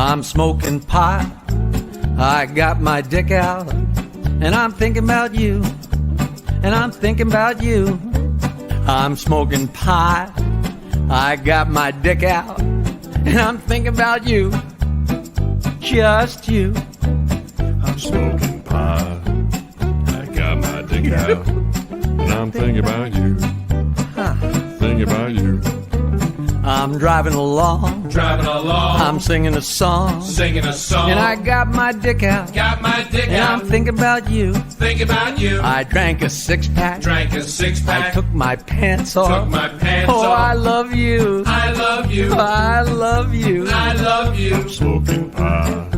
I'm smoking pot. I got my dick out, and I'm thinking about you, and I'm thinking about you. I'm smoking pot. I got my dick out, and I'm thinking about you, just you. I'm smoking pot. I got my dick out, and I'm thinking about you, thinking about you. I'm driving along, I'm singing a song, and I got my dick out, and I'm thinking about you, I drank a six-pack, I took my pants off, oh, I love you, I love you, I'm smoking pot.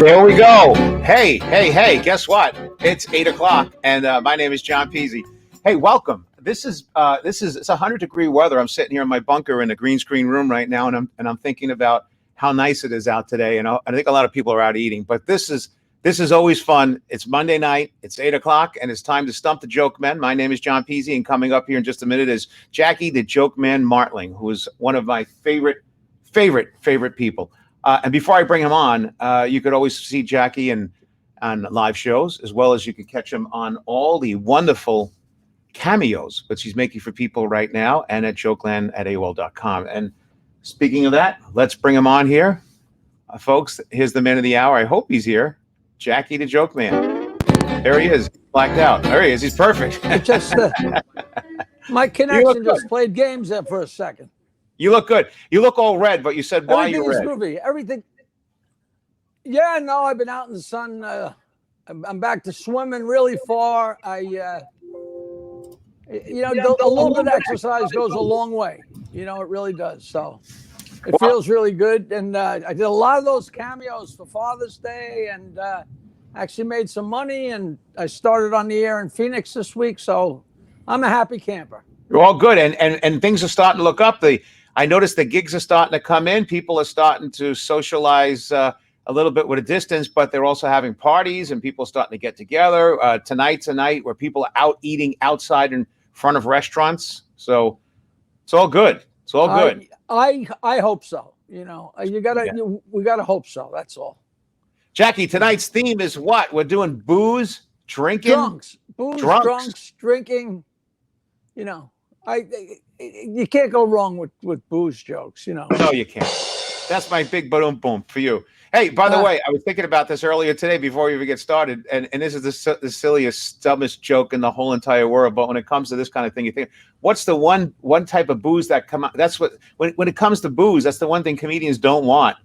There we go. Hey, guess what? It's 8 o'clock, and my name is John Peasy. Hey, welcome. It's 100-degree weather. I'm sitting here in my bunker in a green screen room right now, and I'm thinking about how nice it is out today. And I think a lot of people are out eating, but this is always fun. It's Monday night. It's 8 o'clock, and it's time to Stump the Joke Men. My name is John Peasy, and coming up here in just a minute is Jackie the Joke Man Martling, who is one of my favorite people. And before I bring him on, you could always see Jackie on live shows, as well as you could catch him on all the wonderful cameos that she's making for people right now and at jokeland at AOL.com. And speaking of that, let's bring him on here. Folks, here's the man of the hour. I hope he's here. Jackie the Joke Man. There he is. Blacked out. There he is. He's perfect. It just my connection just played games there for a second. You look good. You look all red, but you said why you're red. Everything is groovy. Everything. Yeah, no, I've been out in the sun. I'm back to swimming really far. A little bit of exercise goes a long way. It really does. So it feels really good. And I did a lot of those cameos for Father's Day, and actually made some money. And I started on the air in Phoenix this week, so I'm a happy camper. You're all good, and things are starting to look up. I noticed the gigs are starting to come in. People are starting to socialize a little bit with a distance, but they're also having parties, and people are starting to get together. Tonight's a night where people are out eating outside in front of restaurants. So it's all good. It's all good. I hope so. We gotta hope so. That's all. Jackie, tonight's theme is what? We're doing booze, drinking, drunks, drinking. You can't go wrong with booze jokes, No, you can't. That's my big boom for you. Hey, by the way, I was thinking about this earlier today before we even get started, and this is the silliest, dumbest joke in the whole entire world. But when it comes to this kind of thing, you think, what's the one type of booze that come out? That's what when it comes to booze, that's the one thing comedians don't want.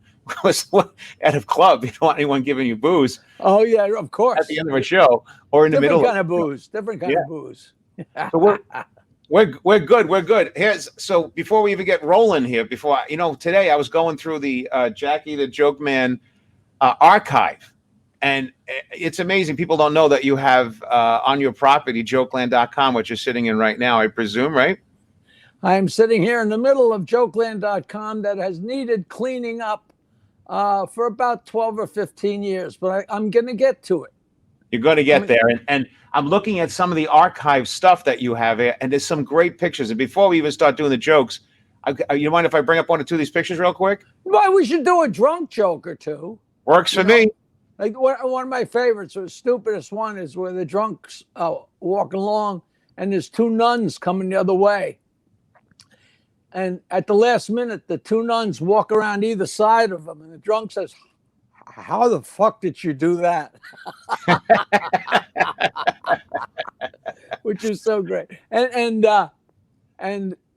At a club, you don't want anyone giving you booze. Oh yeah, of course. At the end of a show or in the middle. Different kind of booze. So we're good. We're good. So before we even get rolling here, today I was going through the Jackie the Joke Man archive, and it's amazing. People don't know that you have on your property jokeland.com, which you're sitting in right now, I presume, right? I'm sitting here in the middle of jokeland.com that has needed cleaning up for about 12 or 15 years, but I'm going to get to it. You're going to get there. And I'm looking at some of the archive stuff that you have here, and there's some great pictures. And before we even start doing the jokes, you mind if I bring up one or two of these pictures real quick? Well, we should do a drunk joke or two. Works for me. Like one of my favorites, or the stupidest one, is where the drunks walking along, and there's two nuns coming the other way. And at the last minute, the two nuns walk around either side of them, and the drunk says, how the fuck did you do that? Which is so great. And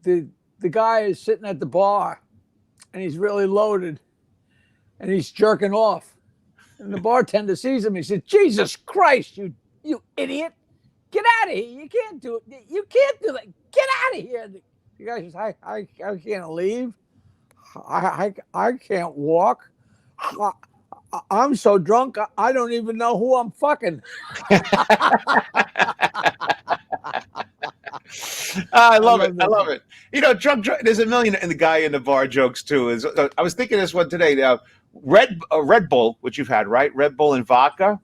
the guy is sitting at the bar, and he's really loaded, and he's jerking off. And the bartender sees him. He says, "Jesus Christ, you idiot! Get out of here! You can't do it. You can't do that. Get out of here!" The guy says, "I can't leave. I can't walk. I'm so drunk. I don't even know who I'm fucking." I love it. I love it. You know, there's a million in the guy in the bar jokes too. I was thinking this one today. Red Bull, which you've had, right? Red Bull and vodka.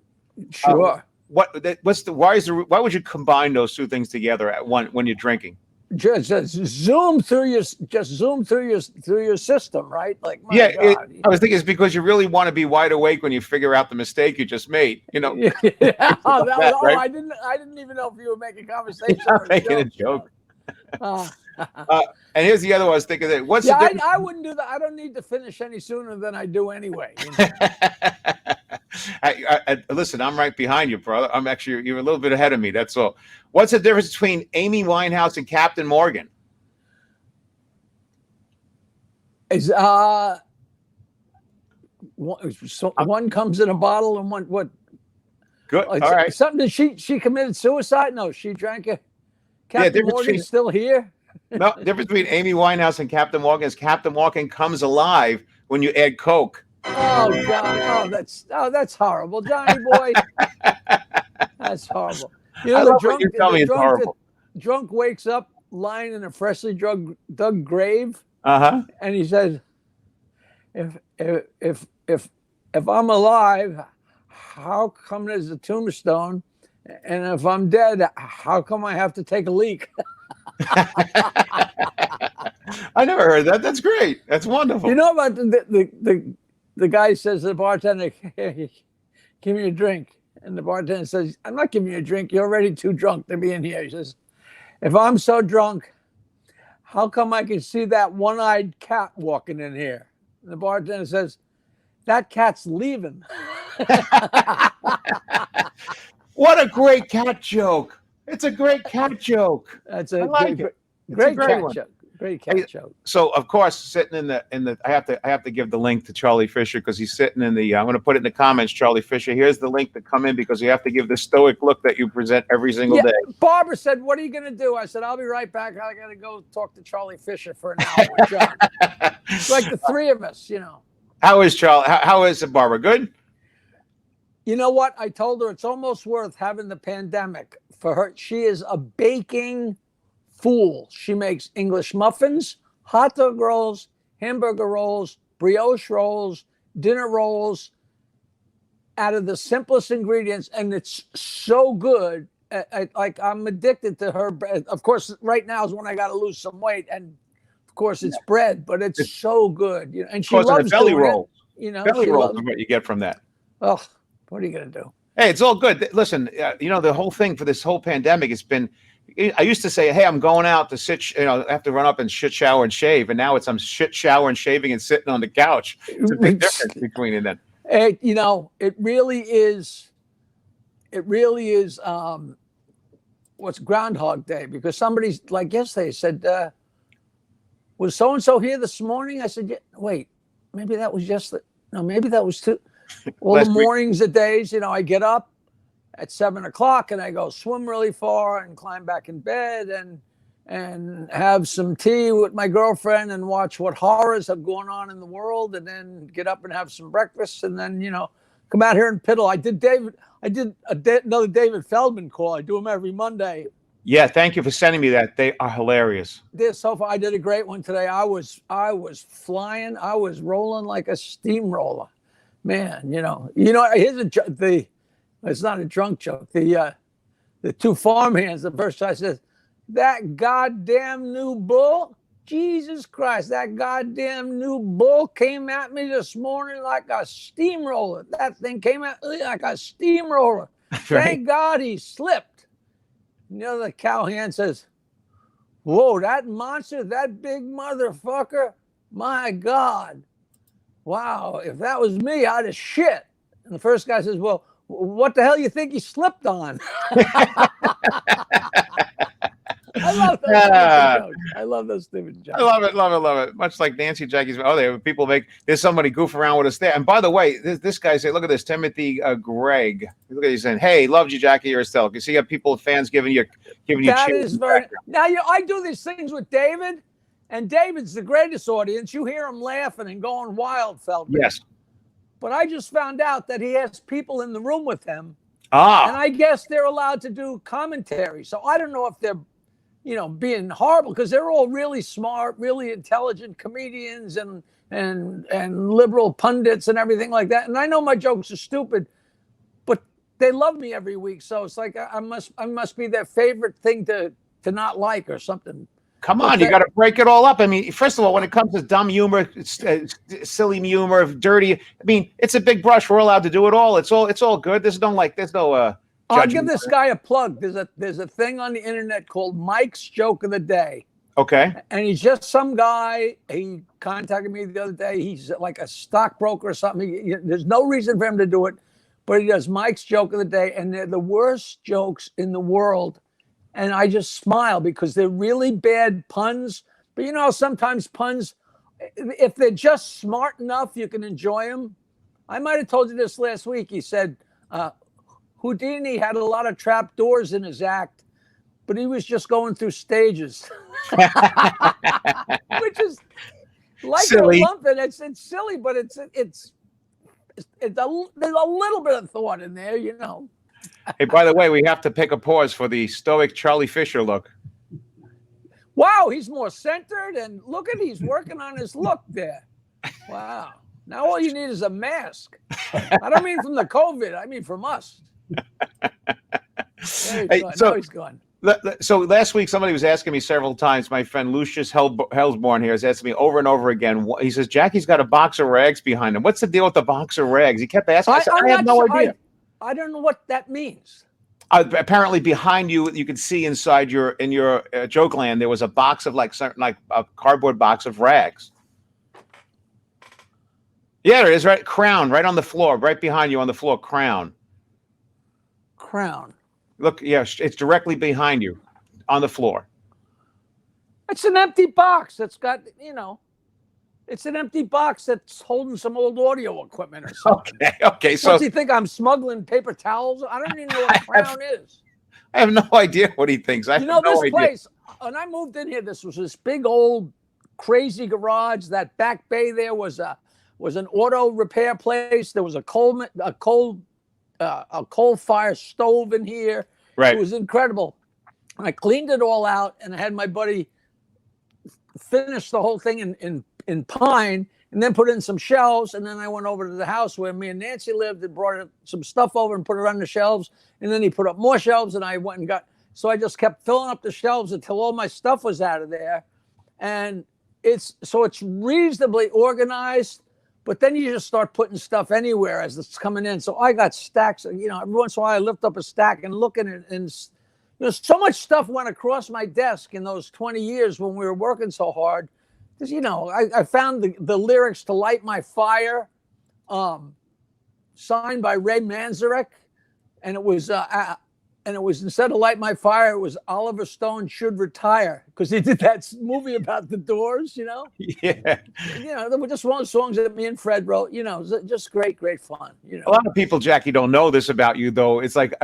Sure. Why would you combine those two things together at one when you're drinking? Just zoom through your system, right? Like, my God. I was thinking it's because you really want to be wide awake when you figure out the mistake you just made. You know. Right? I didn't even know if you were making conversation. I'm making a joke. And here's the other one I was thinking that. What's the difference? I wouldn't do that. I don't need to finish any sooner than I do anyway. You know? Listen, I'm right behind you, brother. You're a little bit ahead of me. That's all. What's the difference between Amy Winehouse and Captain Morgan? One comes in a bottle and one what? Good. All right. Something she committed suicide? No, she drank it. Captain Morgan's still here. No, difference between Amy Winehouse and Captain Morgan is Captain Morgan comes alive when you add Coke. Oh God! That's horrible, Johnny boy. That's horrible. You know, the drunk wakes up lying in a freshly dug grave. And he says, "If I'm alive, how come there's a tombstone? And if I'm dead, how come I have to take a leak?" I never heard that. That's great. That's wonderful. You know about the guy says to the bartender, "Hey, give me a drink." And the bartender says, "I'm not giving you a drink. You're already too drunk to be in here." He says, "If I'm so drunk, how come I can see that one-eyed cat walking in here?" And the bartender says, "That cat's leaving." What a great cat joke. It's a great cat joke. That's a great cat joke. Great cat joke. So of course, sitting in the I have to give the link to Charlie Fisher because he's sitting in the I'm going to put it in the comments. Charlie Fisher, here's the link to come in because you have to give the stoic look that you present every single day. Barbara said, "What are you going to do?" I said, "I'll be right back. I got to go talk to Charlie Fisher for an hour with John." It's like the three of us, you know. How is Charlie? How is it, Barbara? Good? You know what? I told her it's almost worth having the pandemic for her. She is a baking fool. She makes English muffins, hot dog rolls, hamburger rolls, brioche rolls, dinner rolls out of the simplest ingredients. And it's so good. I'm addicted to her bread. Of course, right now is when I got to lose some weight. And of course, it's bread, but it's so good. You know, and she loves belly rolls. You know, belly rolls are what you get from that. Oh, what are you going to do? Hey, it's all good. Listen, you know, the whole thing for this whole pandemic has been, I used to say, hey, I'm going out to sit, I have to run up and shit, shower, and shave. And now I'm shit, shower, and shaving and sitting on the couch. It's a big difference between it then. Hey, you know, it really is what's Groundhog Day, because somebody's like yesterday said, was so-and-so here this morning? I said, yeah, wait, maybe that was yesterday. No, maybe that was two. Well, the mornings, the days, you know, I get up at 7 o'clock and I go swim really far and climb back in bed and have some tea with my girlfriend and watch what horrors are going on in the world, and then get up and have some breakfast, and then, you know, come out here and piddle. I did another David Feldman call. I do them every Monday. Yeah, thank you for sending me that. They are hilarious. So far, I did a great one today. I was flying. I was rolling like a steamroller. Man, you know, here's it's not a drunk joke. The two farmhands, the first guy says, "That goddamn new bull, Jesus Christ, that goddamn new bull came at me this morning like a steamroller. That thing came at me like a steamroller. Right. Thank God he slipped." And the other cowhand says, "Whoa, that monster, that big motherfucker, my God. wow, if that was me, I'd have shit. And the first guy says, well, what the hell you think he slipped on? I love those stupid jokes. I love those stupid jokes. I love it, love it, love it. Much like Nancy Jackie's. Oh, there people make. There's somebody goof around with us there. And by the way, this guy said, "Look at this, Timothy Gregg. Look at you saying, hey, loved you, Jackie. You're a still. You see, people, fans giving you That cheers is in the very. background. Now, I do these things with David, and David's the greatest audience. You hear him laughing and going wild, Feldman. Yes. But I just found out that he has people in the room with him, and Ah, I guess they're allowed to do commentary. So I don't know if they're, being horrible, because they're all really smart, really intelligent comedians and liberal pundits and everything like that. And I know my jokes are stupid, but they love me every week. So it's like I must be their favorite thing to not like or something. come But on, you got to break it all up. I mean, first of all, when it comes to dumb humor, silly humor, dirty, I mean, it's a big brush. We're allowed to do it all. It's all good. There's no I'll give judgment. this guy a plug. There's a thing on the internet called Mike's Joke of the Day. Okay. And he's just some guy. He contacted me the other day. He's like a stockbroker or something. There's no reason for him to do it, but he does Mike's Joke of the Day, and they're the worst jokes in the world. And I just smile because they're really bad puns. But sometimes puns, if they're just smart enough, you can enjoy them. I might have told you this last week. He said Houdini had a lot of trap doors in his act, but he was just going through stages. Which is like Silly. a lump, and it's silly, but there's a little bit of thought in there, Hey, by the way, we have to pick a pause for the stoic Charlie Fisher look. Wow, he's more centered, and he's working on his look there. Wow. Now all you need is a mask. I don't mean from the COVID, I mean from us. Hey, Now he's gone. So last week, somebody was asking me several times. My friend Lucius Hellsborn here has asked me over and over again. He says, Jackie's got a box of rags behind him. What's the deal with the box of rags? He kept asking. I said, I have no idea. I don't know what that means. Apparently, behind you, you could see inside your joke land, there was a box of like a cardboard box of rags. Yeah, there is, right? Crown, right on the floor, right behind you on the floor. Crown. Look, yes, it's directly behind you on the floor. It's an empty box that's got, it's an empty box that's holding some old audio equipment or something. Okay. So does he think I'm smuggling paper towels? I don't even know what a crown is. I have no idea what he thinks. I have no this idea. place, when I moved in here, this was this big old crazy garage. That back bay there was an auto repair place. There was a coal fire stove in here. Right. It was incredible. I cleaned it all out, and I had my buddy finish the whole thing in pine, and then put in some shelves. And then I went over to the house where me and Nancy lived and brought some stuff over and put it on the shelves. And then he put up more shelves, and I went and so I just kept filling up the shelves until all my stuff was out of there. And it's reasonably organized. But then you just start putting stuff anywhere as it's coming in. So I got stacks. Every once in a while I lift up a stack and look at it, and so much stuff went across my desk in those 20 years when we were working so hard. Because I found the lyrics to "Light My Fire," signed by Ray Manzarek, and it was instead of "Light My Fire," it was "Oliver Stone Should Retire," because he did that movie about the Doors. Yeah. They were just one of the songs that me and Fred wrote. Just great fun. A lot of people, Jackie, don't know this about you, though. It's like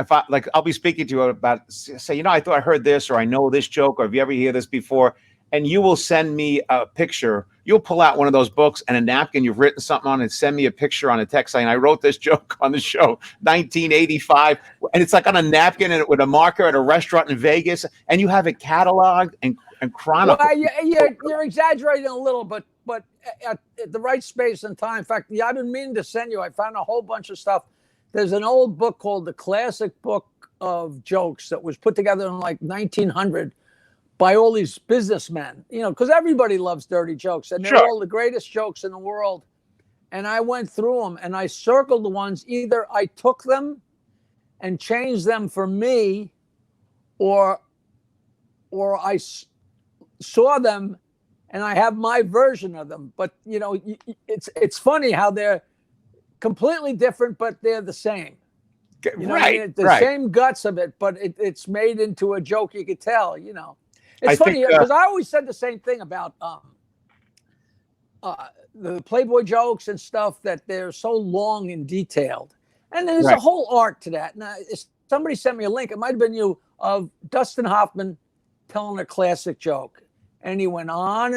I'll be speaking to you about, say, I thought I heard this, or I know this joke, or have you ever heard this before? And you will send me a picture. You'll pull out one of those books and a napkin you've written something on, and send me a picture on a text saying, I wrote this joke on the show, 1985. And it's like on a napkin and with a marker at a restaurant in Vegas. And you have it cataloged and chronicled. Well, you're exaggerating a little, but at the right space and time. In fact, I've been meaning to send you. I found a whole bunch of stuff. There's an old book called The Classic Book of Jokes that was put together in like 1900 by all these businessmen, because everybody loves dirty jokes, and they're all the greatest jokes in the world. And I went through them, and I circled the ones, either I took them and changed them for me, or I saw them and I have my version of them. But it's funny how they're completely different, but they're the same. You know what I mean? The same guts of it, but it's made into a joke. You could tell. It's funny because I always said the same thing about the Playboy jokes and stuff, that they're so long and detailed, and there's a whole art to that. Now, somebody sent me a link. It might have been you, of Dustin Hoffman telling a classic joke, and he went on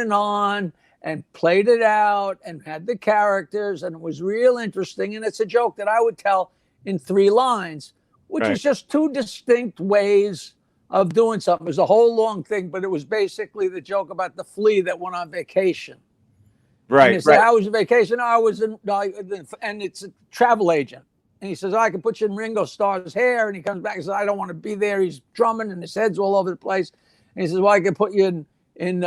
and played it out and had the characters, and it was real interesting. And it's a joke that I would tell in 3 lines, which is just 2 distinct ways of doing something. It was a whole long thing, but it was basically the joke about the flea that went on vacation. And he said, I was on vacation. I was in, and it's a travel agent. And he says, I can put you in Ringo Starr's hair. And he comes back and says, I don't want to be there. He's drumming and his head's all over the place. And he says, well, I can put you in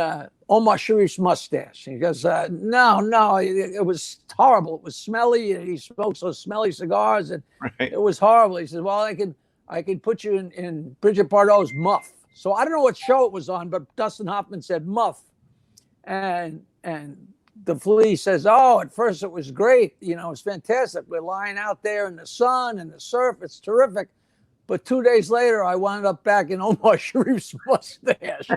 Omar Sharif's mustache. And he goes, no, it was horrible. It was smelly. He smoked those smelly cigars, and it was horrible. He says, well, I can put you in Bridget Bardot's muff. So I don't know what show it was on, but Dustin Hoffman said muff. And the flea says, oh, at first it was great. It's fantastic. We're lying out there in the sun and the surf. It's terrific. But 2 days later, I wound up back in Omar Sharif's mustache,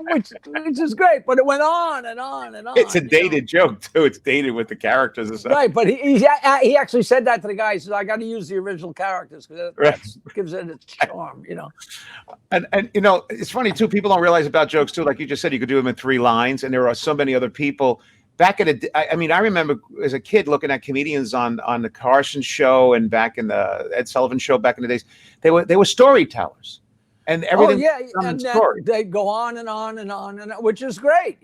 which is great. But it went on and on and on. It's a dated joke, too. It's dated with the characters and stuff. Right, but he actually said that to the guy. He said, I got to use the original characters because that gives it its charm, And it's funny, too. People don't realize about jokes, too. Like you just said, you could do them in 3 lines, and there are so many other people. Back in I remember as a kid looking at comedians on the Carson show and back in the Ed Sullivan show back in the days. They were storytellers, and everything. Oh, yeah, and then they go on and on and on, which is great,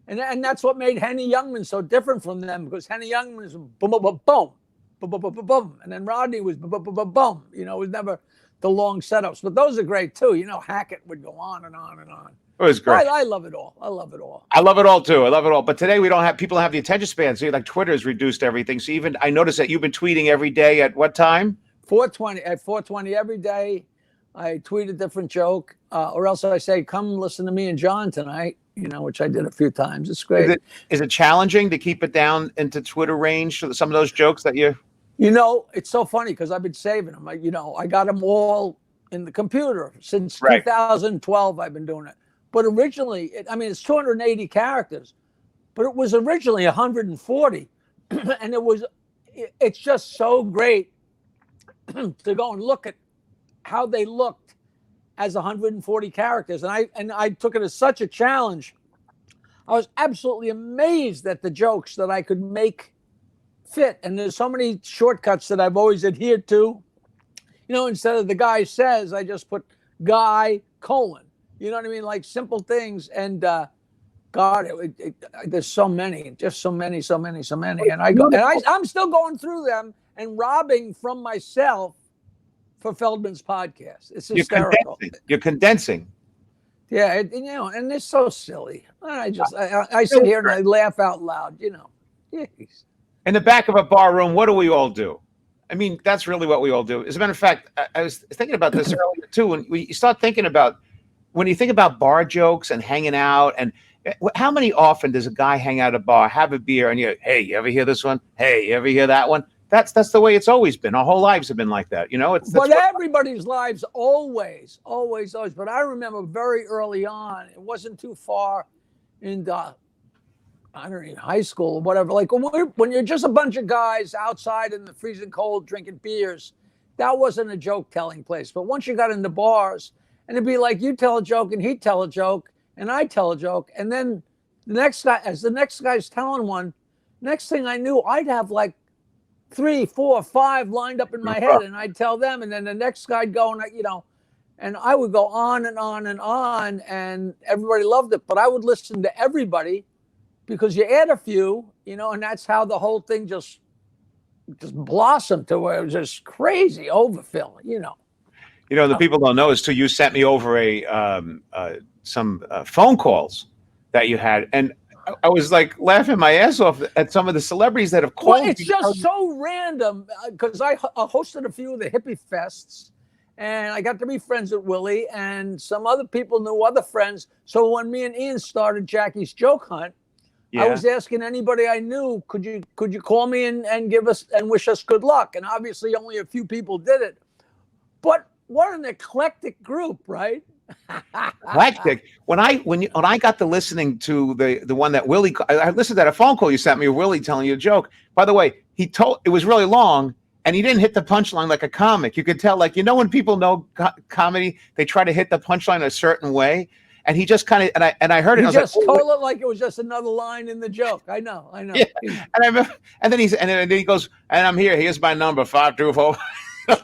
and that's what made Henny Youngman so different from them, because Henny Youngman was boom, boom, boom, boom, boom, boom, boom, boom, and then Rodney was boom, boom, boom, boom, boom. It was never the long setups, but those are great too. Hackett would go on and on and on. It was great. I love it all. I love it all. I love it all too. I love it all. But today people don't have the attention span. So like Twitter has reduced everything. So even I noticed that you've been tweeting every day at what time? 4:20. At 4:20 every day, I tweet a different joke, or else I say, "Come listen to me and John tonight." Which I did a few times. It's great. Is it challenging to keep it down into Twitter range for some of those jokes that you? It's so funny because I've been saving them. I got them all in the computer since 2012. I've been doing it. But originally, it's 280 characters, but it was originally 140. And it's just so great to go and look at how they looked as 140 characters. And I took it as such a challenge. I was absolutely amazed at the jokes that I could make fit. And there's so many shortcuts that I've always adhered to. Instead of the guy says, I just put guy : you know what I mean? Like simple things. And God, there's so many, just so many. And I'm still going through them and robbing from myself for Feldman's podcast. It's hysterical. You're condensing. Yeah, and they're so silly. And I sit here and I laugh out loud. Jeez. In the back of a bar room, what do we all do? That's really what we all do. As a matter of fact, I was thinking about this earlier too. When you start thinking about, when you think about bar jokes and hanging out, and how many often does a guy hang out at a bar, have a beer, and hey, you ever hear this one? Hey, you ever hear that one? That's the way it's always been. Our whole lives have been like that. But everybody's lives always. But I remember very early on, it wasn't too far in high school or whatever. Like when you're just a bunch of guys outside in the freezing cold drinking beers, that wasn't a joke telling place. But once you got into bars, and it'd be like you tell a joke and he'd tell a joke and I tell a joke. And then as the next guy's telling one, next thing I knew, I'd have like 3, 4, 5 lined up in my head, and I'd tell them. And then the next guy'd go, and I would go on and on and on, and everybody loved it. But I would listen to everybody because you add a few, and that's how the whole thing just blossomed to where it was just crazy overfill, the people don't know is too. You sent me over some phone calls that you had, and I was like laughing my ass off at some of the celebrities that have called. Well, it's just so random because I hosted a few of the hippie fests, and I got to be friends with Willie, and some other people knew other friends. So when me and Ian started Jackie's Joke Hunt, I was asking anybody I knew, could you call me and give us and wish us good luck? And obviously only a few people did it. But what an eclectic group, right? Eclectic. When I got to listening to the one that Willie, I listened to that phone call you sent me, Willie telling you a joke. By the way, it was really long, and he didn't hit the punchline like a comic. You could tell, like, when people know comedy, they try to hit the punchline a certain way. And he just kind of, and I heard it. He I was just like, told it like it was just another line in the joke. I know. Yeah. And I remember, and then he goes, and I'm here. Here's my number, 524.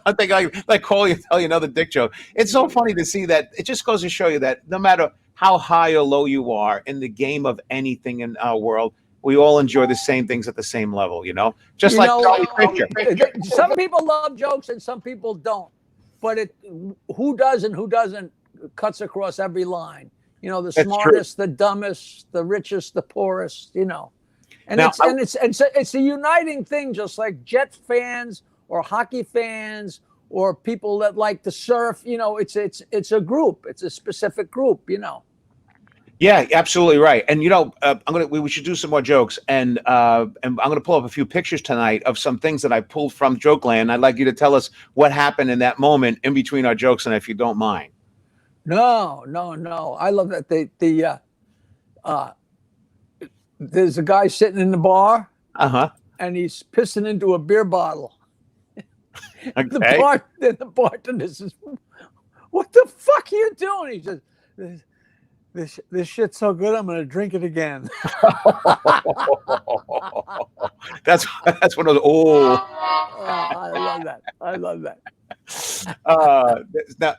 I think I call you, tell you another dick joke. It's so funny to see that. It just goes to show you that no matter how high or low you are in the game of anything in our world, we all enjoy the same things at the same level. Just like Charlie Fisher. Some people love jokes and some people don't. But who does and who doesn't cuts across every line. The That's smartest, true. the dumbest, the richest, the poorest. And Now, it's a uniting thing, just like Jets fans or hockey fans or people that like to surf. It's a group. It's a specific group. Yeah, absolutely right. And we should do some more jokes, and I'm gonna pull up a few pictures tonight of some things that I pulled from Jokeland. I'd like you to tell us what happened in that moment in between our jokes, and if you don't mind. No. I love that. There's a guy sitting in the bar, and he's pissing into a beer bottle. Okay. The bartender says, "What the fuck are you doing?" He says, This shit's so good, I'm gonna drink it again. That's one of the I love that.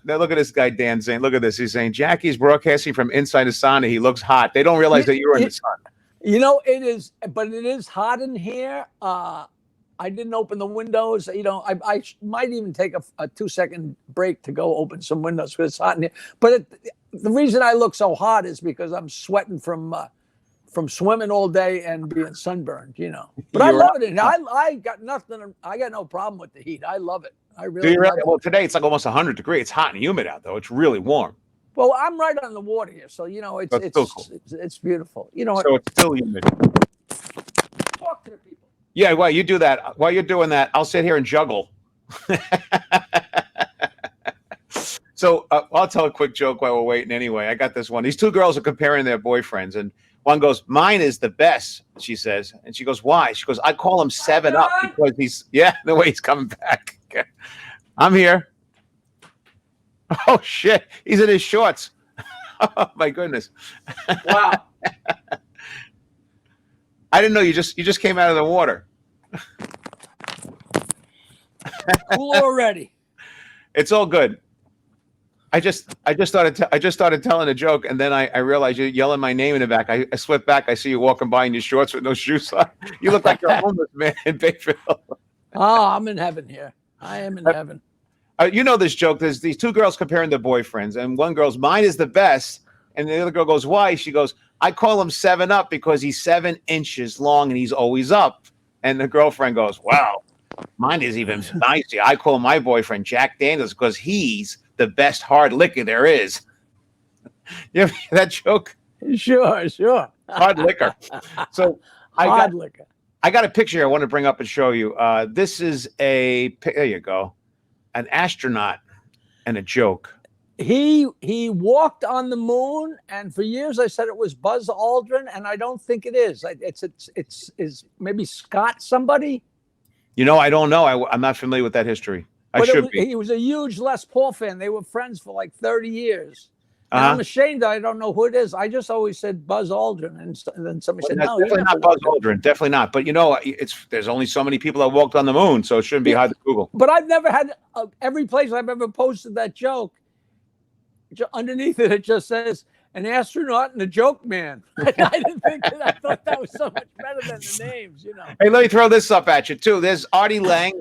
Now look at this guy, Dan, saying, look at this. He's saying Jackie's broadcasting from inside the sauna. He looks hot. They don't realize that you're in the sun. It is, but it is hot in here. I didn't open the windows. I might even take a 2-second break to go open some windows because it's hot in here. But the reason I look so hot is because I'm sweating from swimming all day and being sunburned. But I love it. I got nothing. I got no problem with the heat. I love it. I really love it. Well, today it's like almost 100 degrees. It's hot and humid out, though. It's really warm. Well, I'm right on the water here, so it's still cool. It's beautiful. So it's still humid. Talk to the people. Yeah, while you do that, while you're doing that, I'll sit here and juggle. So I'll tell a quick joke while we're waiting. Anyway, I got this one. These two girls are comparing their boyfriends, and one goes, "Mine is the best," she says, and she goes, "Why?" She goes, "I call him 7 Up because he's the way he's coming back." I'm here. Oh shit, he's in his shorts. Oh my goodness. Wow. I didn't know you just came out of the water. Cool already. It's all good. I just started telling a joke, and then I realized you're yelling my name in the back. I slipped back. I see you walking by in your shorts with no shoes on. You look like you're a homeless man in Bayville. Oh, I'm in heaven here. I am in heaven. You know this joke. There's these two girls comparing their boyfriends, and one girl's "Mine is the best," and the other girl goes, "Why?" She goes, "I call him 7 Up because he's 7 inches long and he's always up." And the girlfriend goes, "Wow, mine is even nicer. I call my boyfriend Jack Daniels because he's the best hard liquor there is." You ever hear that joke? Sure. Hard liquor. So Hard liquor. I got a picture I want to bring up and show you. This is there you go. An astronaut and a joke. He walked on the moon, and for years I said it was Buzz Aldrin, and I don't think it is. It's maybe Scott somebody. I don't know. I'm not familiar with that history. I should be. He was a huge Les Paul fan. They were friends for like 30 years. And I'm ashamed that I don't know who it is. I just always said Buzz Aldrin, and then somebody said, "No, definitely not Buzz Aldrin. Definitely not." But there's only so many people that walked on the moon, so it shouldn't be hard to Google. But I've never had every place I've ever posted that joke. Underneath it just says an astronaut and a joke man. I didn't think that. I thought that was so much better than the names. Hey, let me throw this up at you too. There's Artie Lang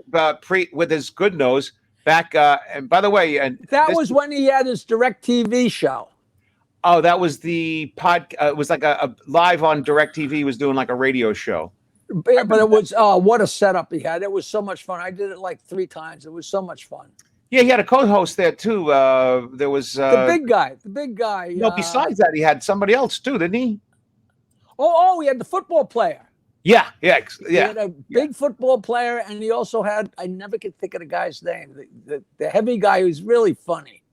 with his good nose. Back, and by the way, that was when he had his DirecTV show. Oh, that was the it was like a live on DirecTV. He was doing like a radio show. Yeah, but it was what a setup he had. It was so much fun. I did it like 3 times. It was so much fun. Yeah, he had a co-host there too. There was The big guy. The big guy. no. Besides that, he had somebody else too, didn't he? He had the football player. Yeah, yeah, He yeah. had a big football player, and he also had, I never could think of the guy's name, the heavy guy who's really funny.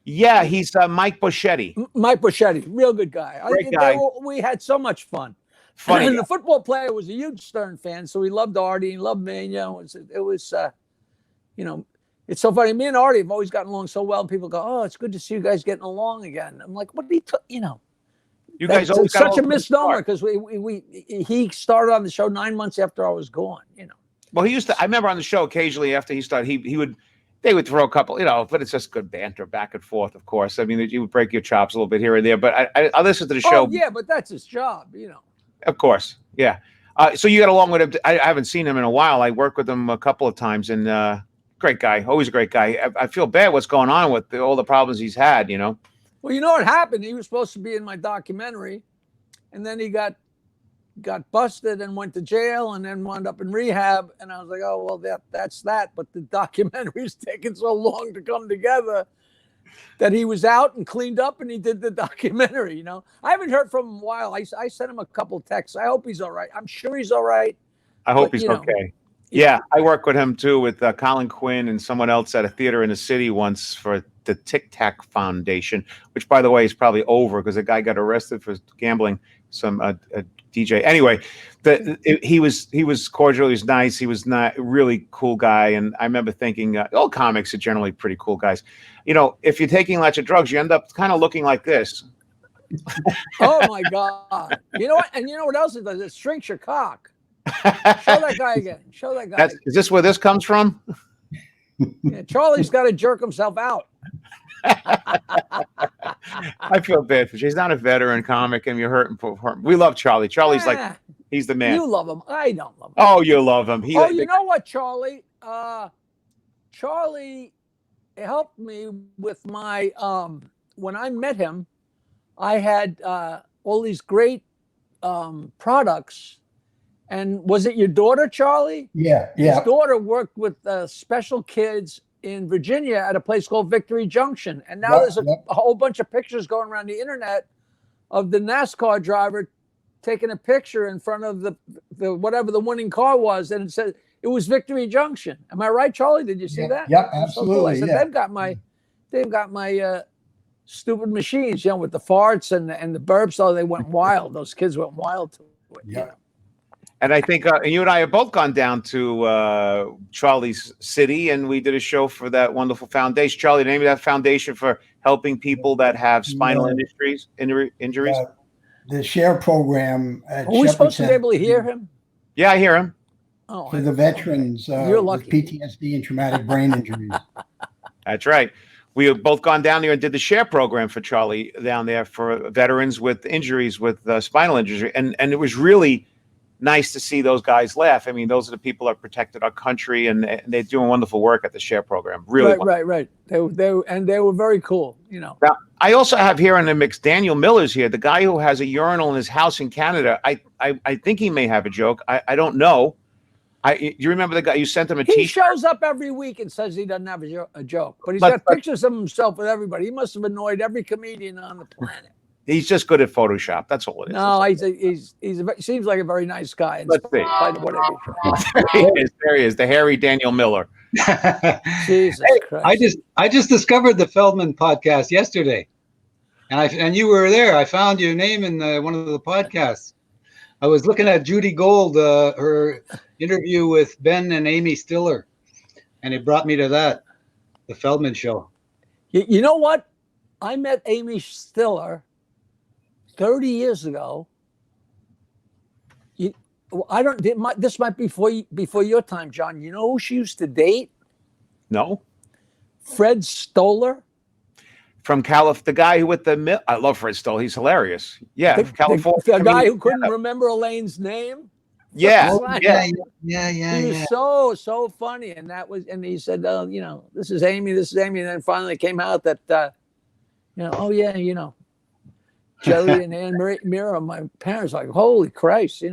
Yeah, he's Mike Buschetti. Mike Buschetti, real good guy. Great guy. We had so much fun. Funny. And the football player was a huge Stern fan, so he loved Artie, he loved me. It was it's so funny. Me and Artie have always gotten along so well. People go, "Oh, it's good to see you guys getting along again." I'm like, "What are you You guys always got such a along misnomer because he started on the show 9 months after I was gone. Well, he used to. I remember on the show occasionally after he started, they would throw a couple, but it's just good banter back and forth. Of course, I mean, you would break your chops a little bit here and there. But I listened to the show. Oh yeah, but that's his job. Of course, yeah. So you got along with him. I haven't seen him in a while. I worked with him a couple of times, and great guy, always a great guy. I feel bad what's going on with all the problems he's had. Well, you know what happened? He was supposed to be in my documentary, and then he got busted and went to jail, and then wound up in rehab. And I was like, oh well, that's that. But the documentary's taken so long to come together that he was out and cleaned up, and he did the documentary. I haven't heard from him in a while. I sent him a couple of texts. I hope he's all right. I'm sure he's all right. I hope he's okay. Yeah, I worked with him too, with Colin Quinn and someone else at a theater in the city once for the Tic Tac Foundation, which, by the way, is probably over because a guy got arrested for gambling. Some DJ. Anyway, he was cordial. He was nice. He was not really cool guy. And I remember thinking, all comics are generally pretty cool guys. If you're taking lots of drugs, you end up kind of looking like this. Oh my God! You know what? And you know what else it does? It shrinks your cock. Show that guy again. Show that guy. Is this where this comes from? Yeah, Charlie's got to jerk himself out. I feel bad for you. He's not a veteran comic, and you're hurting for him. We love Charlie. Charlie's like, he's the man. You love him. I don't love him. Oh, you love him. You know what, Charlie? Charlie helped me with my when I met him, I had all these great products. And was it your daughter, Charlie? Yeah. His daughter worked with special kids in Virginia at a place called Victory Junction. And now there's a whole bunch of pictures going around the internet of the NASCAR driver taking a picture in front of the whatever the winning car was. And it said it was Victory Junction. Am I right, Charlie? Did you see that? Yep, absolutely. So cool. I said, they've got my stupid machines, with the farts and the burps. Oh, they went wild. Those kids went wild to it. Yeah. And I think you and I have both gone down to Charlie's city, and we did a show for that wonderful foundation. Charlie, the name of that foundation for helping people that have spinal injuries. The SHARE program. Are we supposed to be able to hear him? Yeah, I hear him. Oh, for the veterans you're lucky. With PTSD and traumatic brain injuries. That's right. We have both gone down there and did the SHARE program for Charlie down there for veterans with injuries, with spinal injuries. And it was really nice to see those guys laugh. I mean, those are the people that protected our country, and they're doing wonderful work at the SHARE program. Really, right. They were very cool. Now, I also have here in the mix Daniel Miller's here, the guy who has a urinal in his house in Canada. I think he may have a joke. I don't know. You remember the guy? You sent him a T-shirt. He shows up every week and says he doesn't have a joke, but he's got pictures of himself with everybody. He must have annoyed every comedian on the planet. He's just good at Photoshop. That's all it is. No, he seems like a very nice guy. Let's see. There he is, the hairy Daniel Miller. Jesus Christ. I just discovered the Feldman podcast yesterday, and you were there. I found your name in one of the podcasts. I was looking at Judy Gold, her interview with Ben and Amy Stiller, and it brought me to that, the Feldman show. You know what? I met Amy Stiller 30 years ago. This might be before your time, John. You know who she used to date? No. Fred Stoller. From the guy who with the I love Fred Stoller. He's hilarious. Yeah, California. The guy who couldn't remember Elaine's name. Yeah. Yeah. He was so funny, and he said, this is Amy, and then finally it came out that, Jerry and Ann Mira, my parents, like, holy Christ,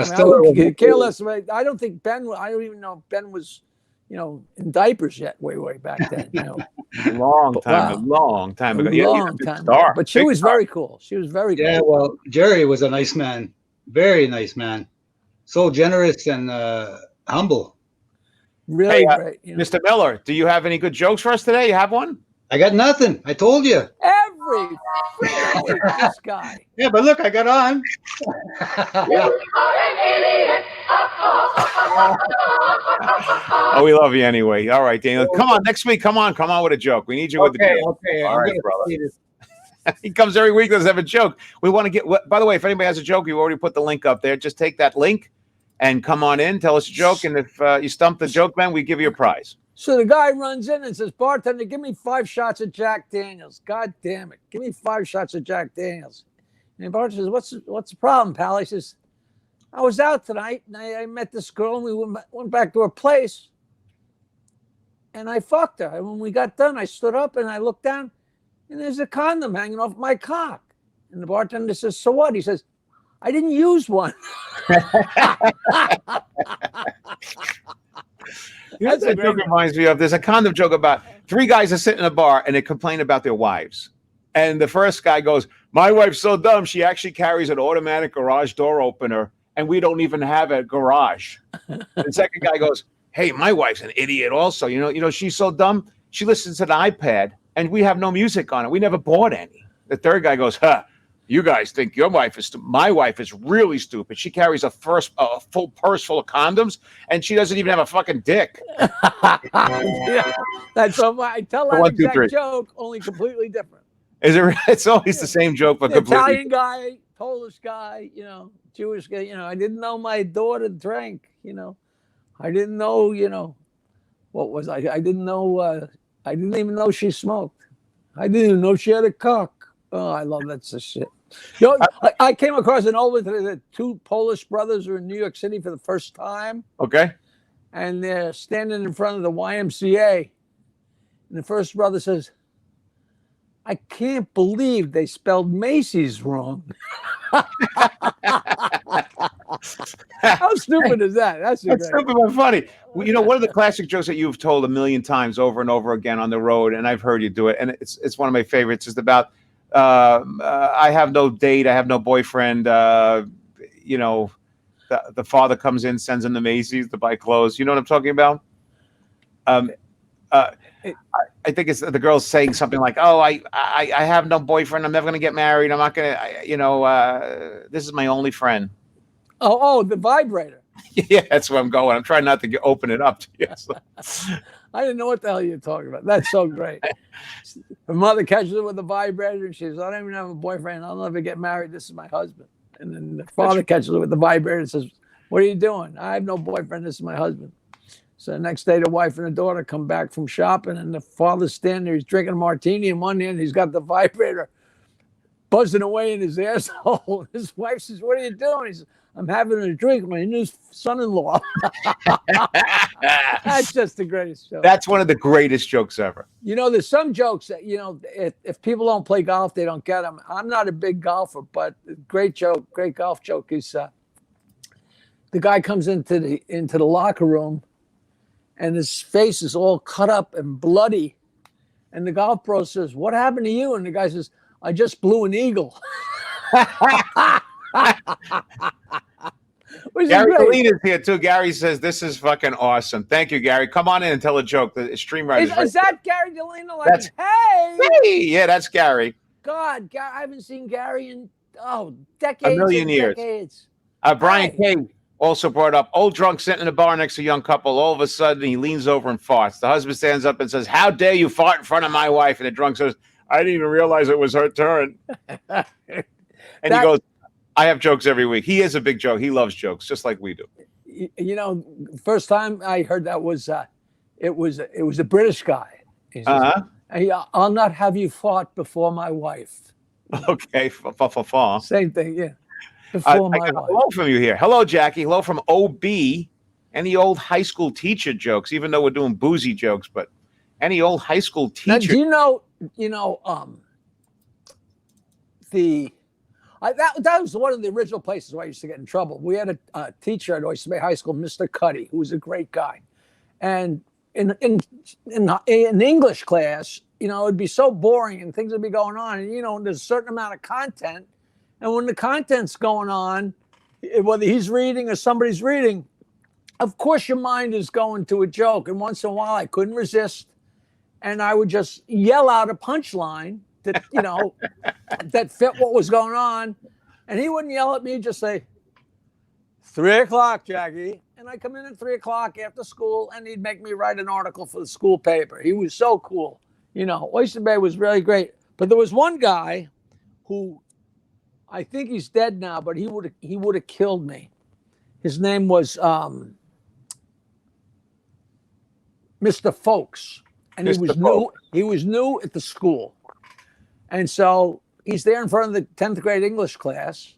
Stoller careless. I don't think Ben. I don't even know if Ben was in diapers yet, way back then. Long time, Wow. a long time ago. A Yeah, long big time star. ago. But she Big was star. very cool. She was very Yeah, cool. well, Jerry was a nice man, very nice man, so generous and humble. Really Hey, great. Mr. Miller, do you have any good jokes for us today? You have one? I got nothing. I told you. Every freaking week, this guy. Yeah, but look, I got on. Oh, we love you anyway. All right, Daniel. Come on, next week. Come on with a joke. We need you with the joke. Okay. All I'm right, gonna brother. see this. He comes every week. Doesn't have a joke. We want to get. By the way, if anybody has a joke, you already put the link up there. Just take that link and come on in. Tell us a joke, and if you stump the joke man, we give you a prize. So the guy runs in and says, "Bartender, give me 5 shots of Jack Daniels." God damn it. Give me 5 shots of Jack Daniels. And the bartender says, What's the problem, pal? He says, I was out tonight and I met this girl and we went back to her place and I fucked her. And when we got done, I stood up and I looked down and there's a condom hanging off my cock. And the bartender says, so what? He says, I didn't use one. That's a joke reminds me of. There's a condom joke about 3 guys that sit in a bar and they complain about their wives. And the first guy goes, my wife's so dumb. She actually carries an automatic garage door opener and we don't even have a garage. The second guy goes, hey, my wife's an idiot also. You know, she's so dumb. She listens to the iPad and we have no music on it. We never bought any. The third guy goes, you guys think your wife is my wife is really stupid. She carries a full purse full of condoms and she doesn't even have a fucking dick. Yeah, that's so I tell that exact joke, only completely different. Is it? It's always the same joke, but completely. Italian guy, Polish guy, Jewish guy. I didn't know my daughter drank. I didn't know. What was I? I didn't know. I didn't even know she smoked. I didn't even know she had a cock. Oh, I love that shit. I came across an old one today that 2 Polish brothers are in New York City for the first time. Okay. And they're standing in front of the YMCA. And the first brother says, I can't believe they spelled Macy's wrong. How stupid is that? That's stupid but funny. Well, one of the classic jokes that you've told a million times over and over again on the road, and I've heard you do it, and it's one of my favorites. It's about I have no date, I have no boyfriend. The father comes in, sends him to Macy's to buy clothes. You know what I'm talking about? I think it's the girl's saying something like, "Oh, I have no boyfriend. I'm never going to get married. I'm not going to. This is my only friend." Oh, the vibrator. Yeah, that's where I'm going. I'm trying not to open it up. Yes. I didn't know what the hell you're talking about. That's so great. Her mother catches her with the vibrator and she says, I don't even have a boyfriend. I'll never get married. This is my husband. And then the father catches her with the vibrator and says, what are you doing? I have no boyfriend. This is my husband. So the next day, the wife and the daughter come back from shopping and the father's standing there. He's drinking a martini in one hand. He's got the vibrator buzzing away in his asshole. His wife says, what are you doing? He says, I'm having a drink with my new son-in-law. That's just the greatest joke. That's one of the greatest jokes ever. There's some jokes that, if people don't play golf, they don't get them. I'm not a big golfer, but great golf joke is the guy comes into the locker room and his face is all cut up and bloody. And the golf pro says, what happened to you? And the guy says, I just blew an eagle. Gary Colleen is here too. Gary says this is fucking awesome. Thank you, Gary. Come on in and tell a joke. The stream writer is that Gary Delino? Hey, yeah, that's Gary. God, I haven't seen Gary in decades. A million years. Decades. Brian K also brought up old drunk sitting in a bar next to a young couple. All of a sudden, he leans over and farts. The husband stands up and says, "How dare you fart in front of my wife?" And the drunk says, "I didn't even realize it was her turn." And he goes, I have jokes every week. He is a big joke. He loves jokes, just like we do. First time I heard that was it was a British guy. He says, I'll not have you fought before my wife. Okay, same thing, yeah. Before my wife. Hello from you here. Hello, Jackie. Hello from OB. Any old high school teacher jokes? Even though we're doing boozy jokes, but any old high school teacher? Now, do you know? That was one of the original places where I used to get in trouble. We had a teacher at Oyster Bay High School, Mr. Cuddy, who was a great guy. And in English class, you know, it'd be so boring and things would be going on, and you know, there's a certain amount of content, and when the content's going on, whether he's reading or somebody's reading, of course your mind is going to a joke. And once in a while, I couldn't resist, and I would just yell out a punchline that you know that fit what was going on, and he wouldn't yell at me, just say, 3 o'clock, Jackie. And I come in at 3 o'clock after school, and he'd make me write an article for the school paper. He was so cool. You know, Oyster Bay was really great. But there was one guy who, I think he's dead now, but he would have killed me. His name was Mr. Folks, and he was new. He was new at the school, and so he's there in front of the 10th grade English class.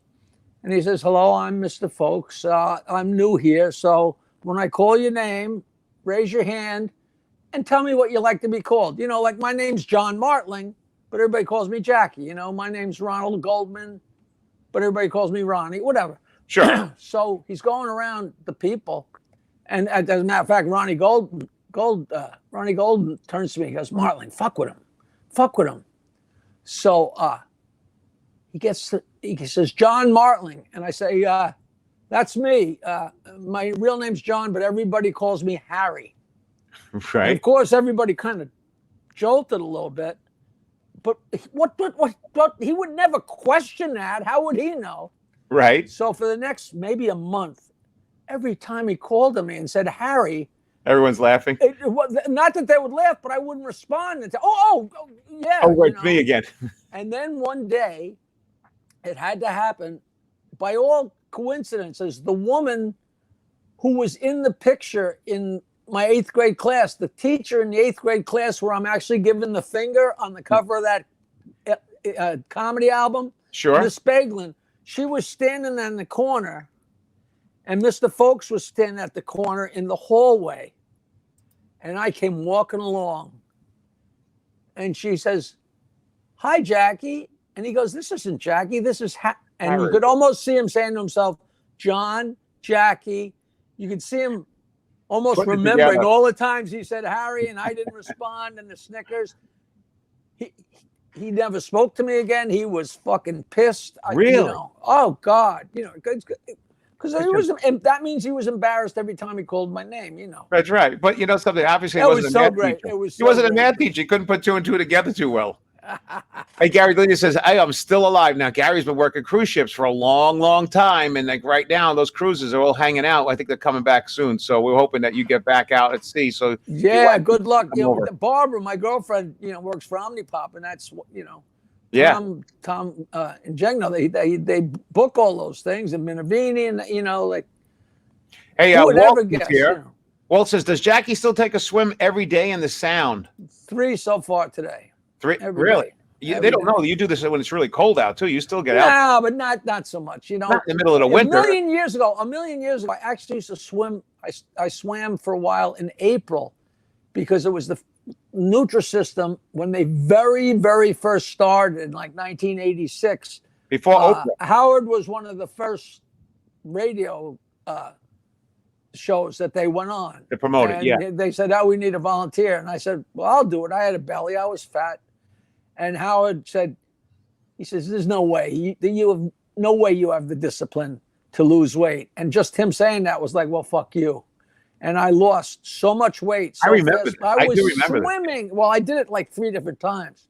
And he says, hello, I'm Mr. Folks. I'm new here. So when I call your name, raise your hand and tell me what you like to be called. You know, like my name's John Martling, but everybody calls me Jackie. You know, my name's Ronald Goldman, but everybody calls me Ronnie, whatever. Sure. So he's going around the people. And as a matter of fact, Ronnie Golden turns to me and goes, Martling, fuck with him. Fuck with him. So he says, John Martling. And I say, that's me. My real name's John, but everybody calls me Harry. Right. And of course, everybody kind of jolted a little bit. But what? He would never question that. How would he know? Right. So for the next maybe a month, every time he called to me and said, Harry, everyone's laughing. Not that they would laugh, but I wouldn't respond and say, yeah. Oh, it's me again. And then one day, it had to happen. By all coincidences, the woman who was in the picture in my 8th grade class, the teacher in the 8th grade class where I'm actually given the finger on the cover of that comedy album, Sure. Miss Spaglin, she was standing in the corner, and Mr. Folks was standing at the corner in the hallway. And I came walking along, and she says, hi, Jackie. And he goes, this isn't Jackie, this is and Harry. You could almost see him saying to himself, John, Jackie. You could see him almost Putting it remembering together. all the times he said Harry and I didn't respond, and the snickers. He never spoke to me again. He was fucking pissed. Really? Oh God, because that means he was embarrassed every time he called my name. That's right. But you know something, obviously, It wasn't was a so math great. teacher. It was He so wasn't a great. math teacher. He couldn't put 2 and 2 together too well. Hey, Gary Lydia says, hey, I'm still alive. Now, Gary's been working cruise ships for a long, long time. And like right now, those cruises are all hanging out. I think they're coming back soon. So we're hoping that you get back out at sea. So Yeah, good luck. come over. Barbara, my girlfriend, works for Omnipop, and that's Yeah. Tom and Jegno, they book all those things, and Minervini, and Hey, who would Walt ever is guess? here. Walt says, does Jackie still take a swim every day in the Sound? 3 so far today. 3? Every Really? day. They Every don't day. know. You do this when it's really cold out, too. You still get out. No, but not so much. Not in the middle of the winter. A million years ago, I actually used to swim. I swam for a while in April because it was the Nutrisystem when they very, very first started in like 1986. Before Oprah. Howard was one of the first radio shows that they went on. To promote it, And yeah. They said, we need a volunteer. And I said, well, I'll do it. I had a belly. I was fat. And Howard said, he says, there's no way. You have no way you have the discipline to lose weight. And just him saying that was like, well, fuck you. And I lost so much weight. So I remember fast. that. I do remember that. Swimming. Well, I did it like 3 different times.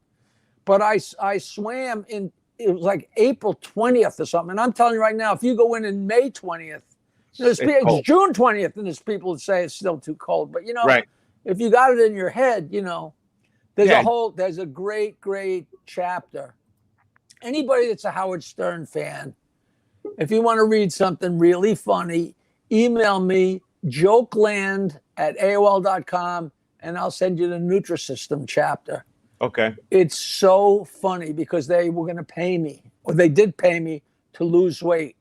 But I swam it was like April 20th or something. And I'm telling you right now, if you go in May 20th, it's June 20th, and there's people that say it's still too cold. But, Right. if you got it in your head, there's a great, great chapter. Anybody that's a Howard Stern fan, if you want to read something really funny, email me, jokeland@aol.com, and I'll send you the Nutrisystem chapter. Okay. It's so funny because they were going to pay me, or they did pay me to lose weight.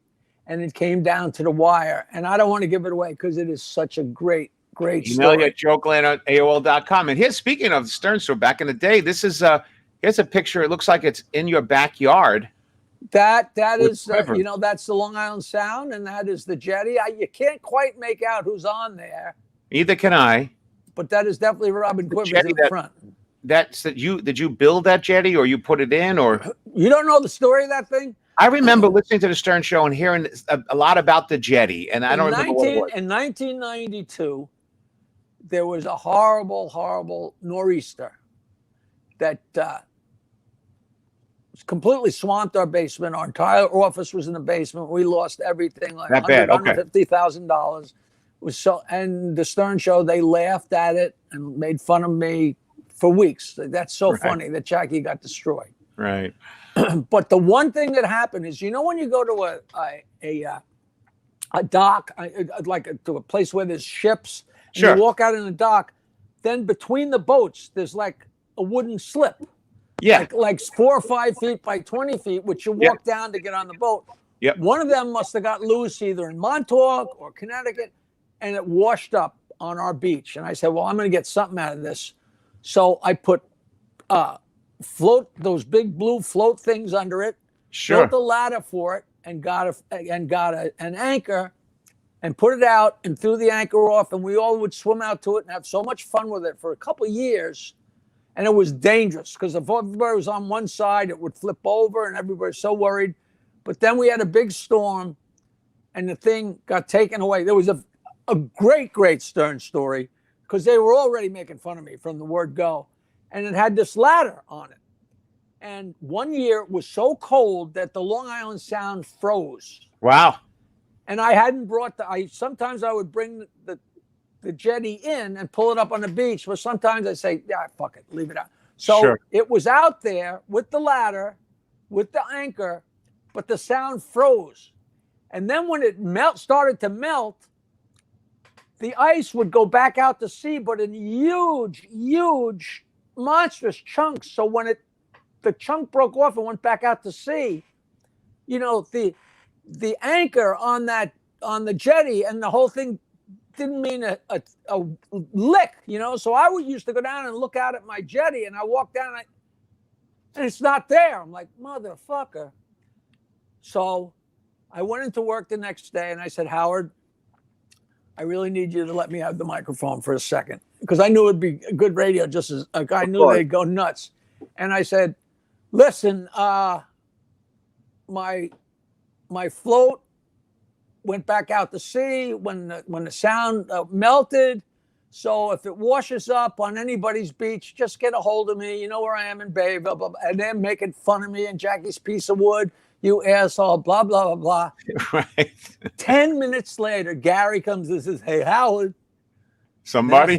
And it came down to the wire. And I don't want to give it away because it is such a great Email story. you at jokeland@aol.com. And here's, speaking of the Stern Store, back in the day, this is here's a picture. It looks like it's in your backyard. That is, Clever. that's the Long Island Sound, and that is the jetty. You can't quite make out who's on there, Neither can I. but that is definitely Robin Quivers jetty in the front. Did you build that jetty, or you put it in, or? You don't know the story of that thing? I remember listening to the Stern Show and hearing a lot about the jetty, and I don't remember what it was. In 1992, there was a horrible, horrible nor'easter that completely swamped our basement. Our entire office was in the basement. We lost everything, like $150,000. Was so, and the Stern Show, they laughed at it and made fun of me for weeks. That's so funny that Jackie got destroyed. Right. But the one thing that happened is, when you go to a dock, to a place where there's ships, and you walk out in the dock, then between the boats, there's like a wooden slip. Yeah. Like 4 or 5 feet by 20 feet, which you walk down to get on the boat. Yep. One of them must have got loose either in Montauk or Connecticut, and it washed up on our beach. And I said, well, I'm going to get something out of this. So I put those big blue float things under it, built a ladder for it, and got an anchor and put it out and threw the anchor off. And we all would swim out to it and have so much fun with it for a couple of years. And it was dangerous because if everybody was on one side, it would flip over and everybody was so worried. But then we had a big storm and the thing got taken away. There was a great, great Stern story because they were already making fun of me from the word go. And it had this ladder on it. And one year it was so cold that the Long Island Sound froze. Wow. And I hadn't brought sometimes I would bring the jetty in and pull it up on the beach, but sometimes I say, yeah, fuck it, leave it out. So it was out there with the ladder, with the anchor, but the sound froze. And then when it started to melt, the ice would go back out to sea, but in huge, huge, monstrous chunks. So when the chunk broke off and went back out to sea, the anchor on the jetty and the whole thing didn't mean a lick, So I used to go down and look out at my jetty, and I walk down and it's not there. I'm like, motherfucker. So I went into work the next day and I said, Howard, I really need you to let me have the microphone for a second, because I knew it'd be good radio. Just as I knew they'd go nuts. And I said, listen, my float went back out to sea when the sound melted. So if it washes up on anybody's beach, just get a hold of me. You know where I am in Bay, blah, blah, blah. And they're making fun of me and Jackie's piece of wood, you asshole, blah, blah, blah, blah. Right. 10 minutes later, Gary comes and says, hey, Howard. Somebody?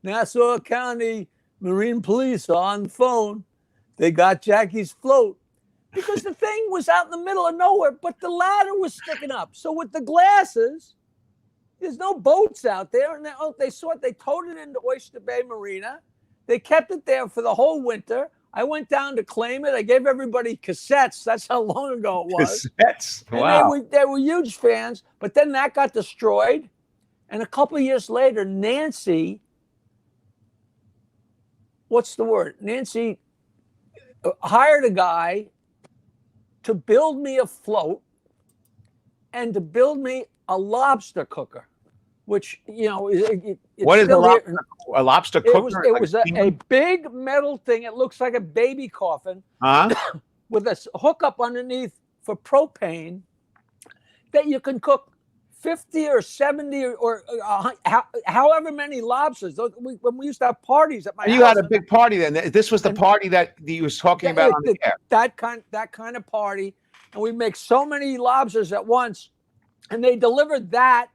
Nassau County Marine Police are on the phone. They got Jackie's float. Because the thing was out in the middle of nowhere, but the ladder was sticking up. So with the glasses, there's no boats out there. And they towed it into Oyster Bay Marina. They kept it there for the whole winter. I went down to claim it. I gave everybody cassettes. That's how long ago it was. Cassettes? Wow. And they were huge fans. But then that got destroyed. And a couple of years later, Nancy, Nancy hired a guy to build me a float and to build me a lobster cooker, which, what is a lobster cooker? It was a big metal thing. It looks like a baby coffin with a hookup underneath for propane that you can cook 50 or 70 or however many lobsters. When we used to have parties at my house. You had a big party then. This was the party that he was talking about on the air. That kind of party. And we make so many lobsters at once. And they delivered that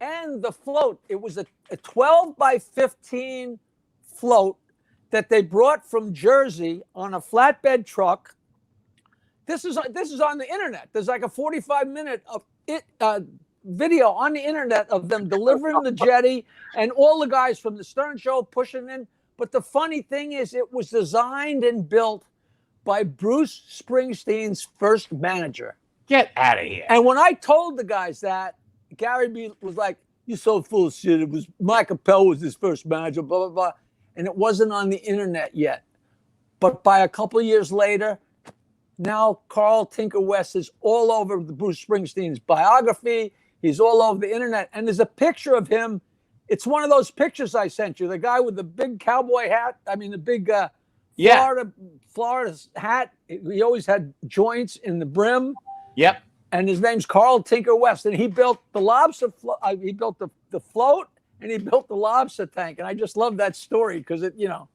and the float. It was a 12 by 15 float that they brought from Jersey on a flatbed truck. This is on the internet. There's like a 45-minute video on the internet of them delivering the jetty and all the guys from the Stern Show pushing in. But the funny thing is, it was designed and built by Bruce Springsteen's first manager. Get out of here. And when I told the guys that, Gary B was like, you're so full of shit. It was Mike Appel was his first manager, blah, blah, blah. And it wasn't on the internet yet. But by a couple of years later, now Carl Tinker West is all over the Bruce Springsteen's biography. He's all over the internet. And there's a picture of him It's one of those pictures I sent you. The guy with the big cowboy hat. I mean, the big Yeah. Florida hat. He always had joints in the brim. Yep. And his name's Carl Tinker West. And he built the lobster. He built the float, and he built the lobster tank. And I just love that story because it, you know,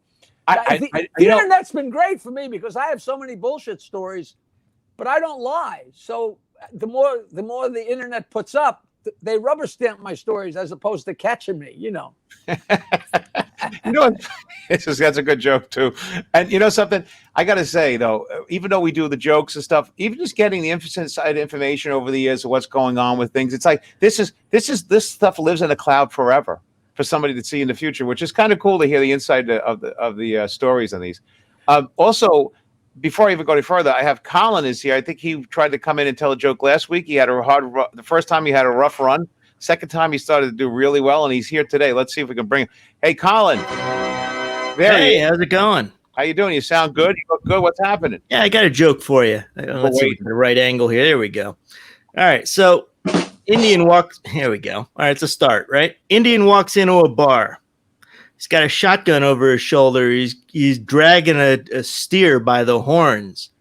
the internet's been great for me because I have so many bullshit stories, but I don't lie. So the more the internet puts up, they rubber stamp my stories as opposed to catching me, you know. You know what? That's a good joke too. And you know something? I got to say though, even though we do the jokes and stuff, even just getting the inside information over the years of what's going on with things, it's like this stuff lives in the cloud forever for somebody to see in the future, which is kind of cool to hear the inside of the stories on these. Also, before I even go any further, I have Colin is here. I think he tried to come in and tell a joke last week. He had the first time he had a rough run. Second time he started to do really well, and he's here today. Let's see if we can bring him. Hey, Colin. Hey, how's it going? How you doing? You sound good. You look good. What's happening? Yeah, I got a joke for you. Let's see the right angle here. There we go. All right, so Indian walks. Here we go. All right, it's a start, right? Indian walks into a bar. He's got a shotgun over his shoulder. He's dragging a steer by the horns.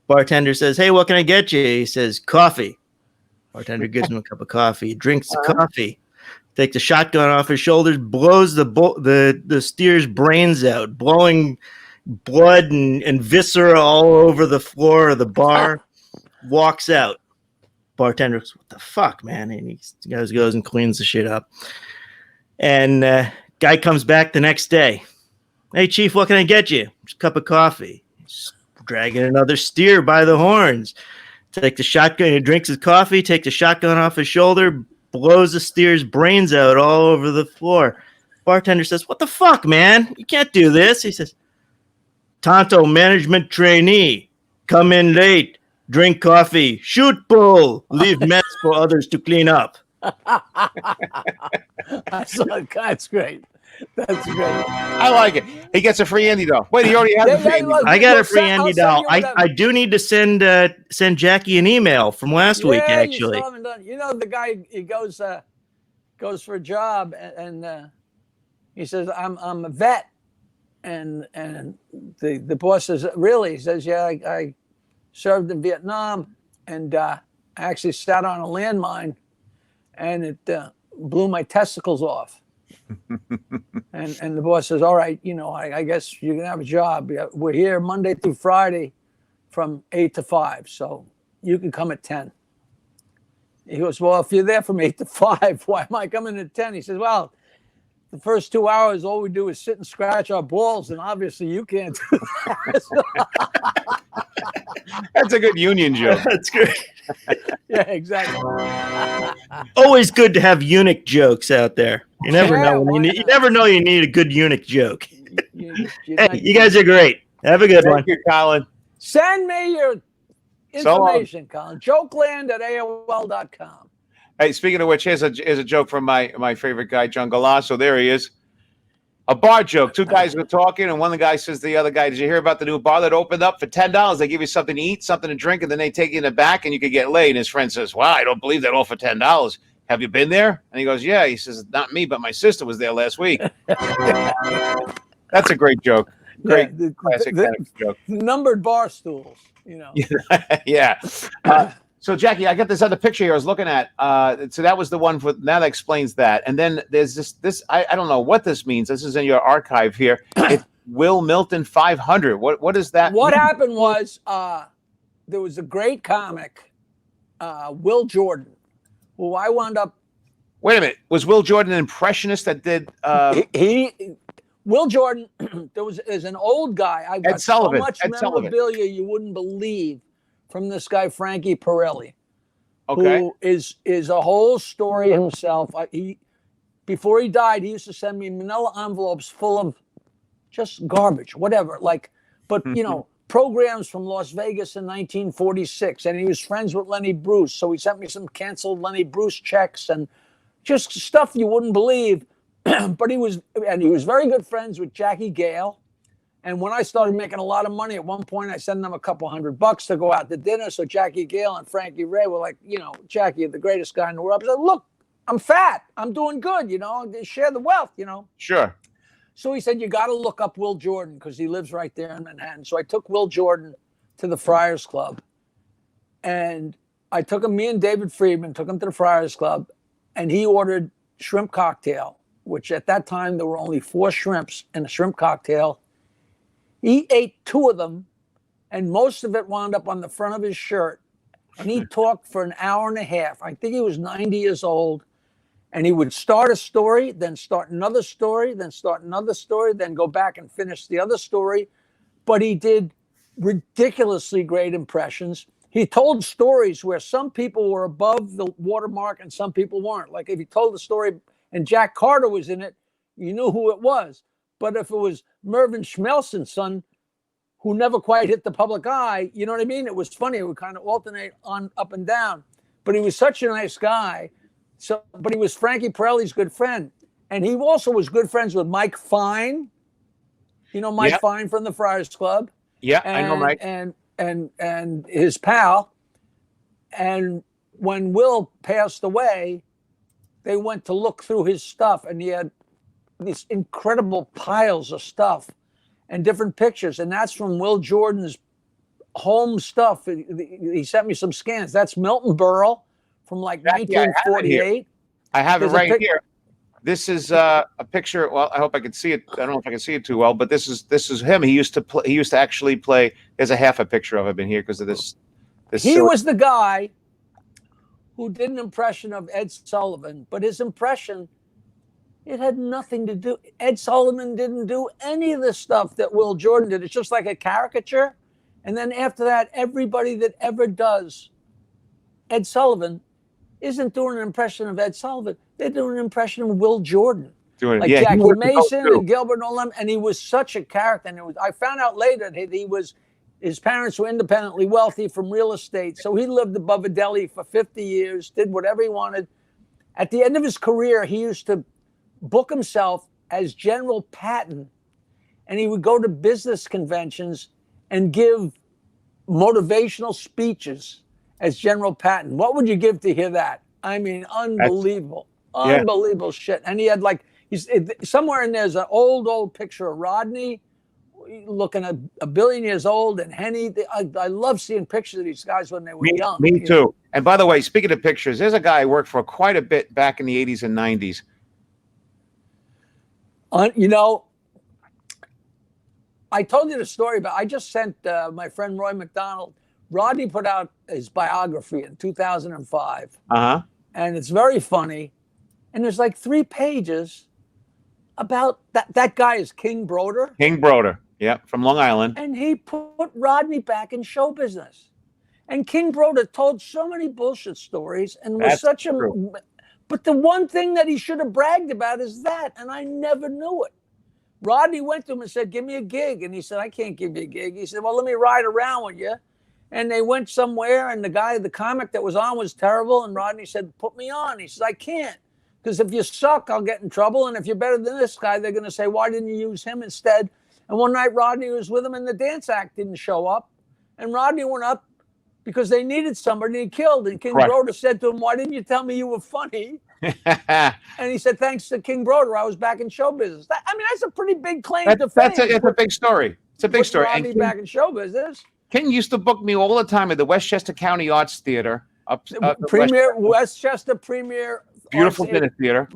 Bartender says, "Hey, what can I get you?" He says, "Coffee." Bartender gives him a cup of coffee. He drinks the coffee. Takes the shotgun off his shoulders, blows the steer's brains out, blowing blood and viscera all over the floor of the bar. Walks out. Bartender goes, "What the fuck, man?" And he goes and cleans the shit up. And guy comes back the next day. "Hey, Chief, what can I get you?" "Just a cup of coffee." He's dragging another steer by the horns. Take the shotgun. He drinks his coffee, takes the shotgun off his shoulder, blows the steer's brains out all over the floor. Bartender says, "What the fuck, man? You can't do this." He says, "Tonto management trainee. Come in late. Drink coffee. Shoot bull. Leave mess for others to clean up." That's great. That's great. I like it. He gets a free Andy doll. Wait, he already has a free Andy doll. I got a free Andy doll. I do need to send Jackie an email from last week, actually. You still haven't done. You know, the guy, he goes for a job and he says, I'm a vet. And the boss says, "Really?" He says, "Yeah, I served in Vietnam and I actually sat on a landmine and it blew my testicles off." and the boss says, "All right, you know, I guess you're gonna have a job. We're here Monday through Friday from 8 to 5, so you can come at 10. He goes, "Well, if you're there from 8 to 5, why am I coming at 10? He says, "Well, the first 2 hours, all we do is sit and scratch our balls, and obviously you can't do that." That's a good union joke. That's great. Yeah, exactly. Always good to have eunuch jokes out there. You never know. You never know you need a good eunuch joke. Hey, you guys are great. Have a good one. Thank you, Colin. Send me your information, Colin. Jokeland@AOL.com. Hey, speaking of which, here's a joke from my favorite guy, John Galasso. There he is. A bar joke. Two guys were talking, and one of the guys says to the other guy, "Did you hear about the new bar that opened up for $10? They give you something to eat, something to drink, and then they take you in the back, and you could get laid." And his friend says, "Wow, I don't believe that all for $10. Have you been there?" And he goes, "Yeah." He says, "Not me, but my sister was there last week." That's a great joke. Great, classic kind of joke. Numbered bar stools, you know. Yeah. So, Jackie, I got this other picture here I was looking at. So that was the one for, now that explains that. And then there's this I don't know what this means. This is in your archive here. It's Will Milton 500. What does that What mean? happened was there was a great comic, Will Jordan, who I wound up. Wait a minute. Was Will Jordan an impressionist that did? Will Jordan, there's an old guy. I've got so much memorabilia you wouldn't believe from this guy, Frankie Pirelli, who is a whole story himself. Before he died, he used to send me manila envelopes full of just garbage, whatever. But you know, programs from Las Vegas in 1946, and he was friends with Lenny Bruce, so he sent me some canceled Lenny Bruce checks and just stuff you wouldn't believe. But he was very good friends with Jackie Gale. And when I started making a lot of money, at one point I sent them a couple $100 to go out to dinner. So Jackie Gale and Frankie Ray were like, you know, "Jackie, you're the greatest guy in the world." I said, "Look, I'm fat. I'm doing good, share the wealth, Sure. So he said, you got to look up Will Jordan because he lives right there in Manhattan. So I took Will Jordan to the Friars Club, and I took him, me and David Friedman took him to the Friars Club, and he ordered shrimp cocktail, which at that time there were only 4 shrimps in a shrimp cocktail. He ate 2 of them, and most of it wound up on the front of his shirt. And he talked for an hour and a half. I think he was 90 years old. And he would start a story, then start another story, then start another story, then go back and finish the other story. But he did ridiculously great impressions. He told stories where some people were above the watermark and some people weren't. Like if he told the story and Jack Carter was in it, you knew who it was. But if it was Mervyn Schmelson's son, who never quite hit the public eye, you know what I mean? It was funny. It would kind of alternate on up and down. But he was such a nice guy. So, but he was Frankie Pirelli's good friend. And he also was good friends with Mike Fine. You know Mike Fine from the Friars Club? Yeah, I know Mike. And his pal. And when Will passed away, they went to look through his stuff, and he had these incredible piles of stuff and different pictures. And that's from Will Jordan's home stuff. He sent me some scans. That's Milton Berle from like 1948. I have it right here. This is a picture. Well, I hope I can see it. I don't know if I can see it too well, but this is him. He used to actually play. There's a half a picture of him in here because of this. He was the guy who did an impression of Ed Sullivan, but his impression, it had nothing to do. Ed Sullivan didn't do any of the stuff that Will Jordan did. It's just like a caricature. And then after that, everybody that ever does Ed Sullivan isn't doing an impression of Ed Sullivan. They're doing an impression of Will Jordan. Like Jackie Mason and Gilbert Nolan. And he was such a character. And I found out later that his parents were independently wealthy from real estate. So he lived above a deli for 50 years, did whatever he wanted. At the end of his career, he used to book himself as General Patton. And he would go to business conventions and give motivational speeches as General Patton. What would you give to hear that? I mean, unbelievable. Unbelievable shit. And he had somewhere in there's an old picture of Rodney looking a billion years old, and Henny. I love seeing pictures of these guys when they were young. Me too. And by the way, speaking of pictures, there's a guy I worked for quite a bit back in the 80s and 90s. I told you the story, but I just sent my friend Roy McDonald. Rodney put out his biography in 2005. And it's very funny. And there's like 3 pages about that guy is King Broder. King Broder, yeah, from Long Island. And he put Rodney back in show business. And King Broder told so many bullshit stories and was but the one thing that he should have bragged about is that, and I never knew it. Rodney went to him and said, give me a gig. And he said, I can't give you a gig. He said, well, let me ride around with you. And they went somewhere, and the comic that was on was terrible. And Rodney said, put me on. He says, I can't. Because if you suck, I'll get in trouble. And if you're better than this guy, they're going to say, why didn't you use him instead? And one night, Rodney was with him, and the dance act didn't show up. And Rodney went up because they needed somebody he killed. And King Broder said to him, why didn't you tell me you were funny? And he said, thanks to King Broder, I was back in show business. That's a pretty big claim to fame. It's a big story. It's a big story. Rodney back in show business. King used to book me all the time at the Westchester County Arts Theater. Westchester Premier. Beautiful dinner theater.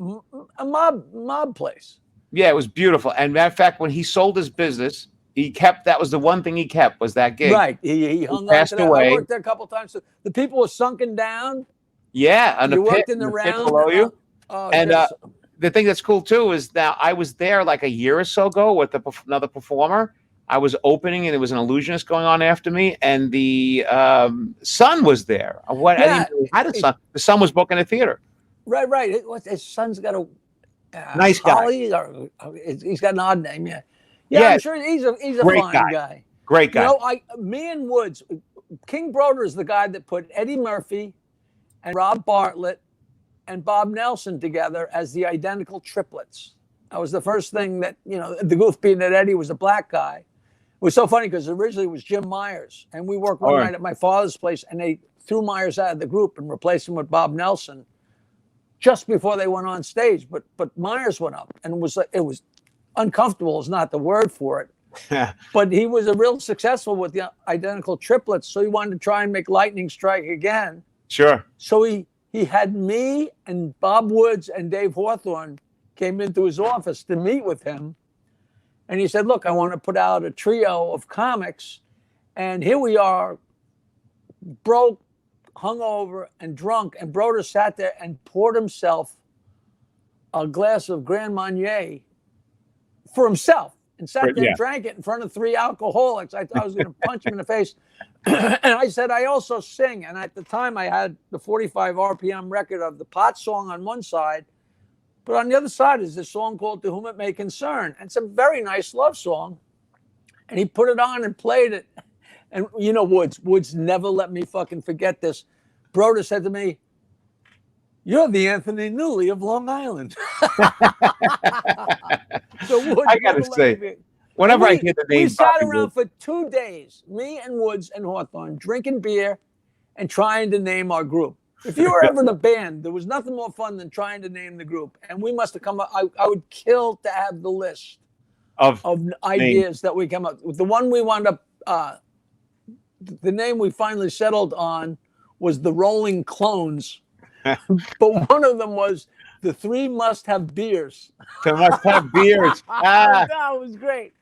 A mob place. Yeah, it was beautiful. And matter of fact, when he sold his business, that was the one thing he kept, was that gig. Right. He hung on to that. Away. I worked there a couple of times. So the people were sunken down. Yeah. And you the worked in the round below you. The thing that's cool too is that I was there like a year or so ago with another performer. I was opening, and there was an illusionist going on after me, and the son was there. I didn't really had a son. The son was booking a theater. Right. His son's got a nice Holly, guy. He's got an odd name. Yeah. I'm sure he's a fine guy. Great guy. Me and Woods, King Broder is the guy that put Eddie Murphy and Rob Bartlett and Bob Nelson together as the identical triplets. That was the first thing that, the goof being that Eddie was a black guy. It was so funny because originally it was Jim Myers, and we worked one night at my father's place, and they threw Myers out of the group and replaced him with Bob Nelson. just before they went on stage. But Myers went up, and it was uncomfortable is not the word for it. But he was a real successful with the identical triplets, so he wanted to try and make lightning strike again. Sure. So he had me and Bob Woods and Dave Hawthorne came into his office to meet with him. And he said, look, I want to put out a trio of comics. And here we are, broke, hungover, and drunk. And Broder sat there and poured himself a glass of Grand Marnier for himself and sat there and drank it in front of 3 alcoholics. I thought I was going to punch him in the face. And I said, I also sing. And at the time, I had the 45 RPM record of the Pot song on one side. But on the other side is this song called To Whom It May Concern. And it's a very nice love song. And he put it on and played it. And you know, Woods never let me fucking forget this. Broder said to me, you're the Anthony Newley of Long Island. So Woods I got to say, whenever I hear the name, we sat around for 2 days, me and Woods and Hawthorne, drinking beer and trying to name our group. If you were ever in a band, there was nothing more fun than trying to name the group. And we must have come up, I would kill to have the list of ideas that we come up with. The one we wound up, the name we finally settled on was the Rolling Clones. But one of them was the 3 Must Have Beers. The Must Have Beers. That was great.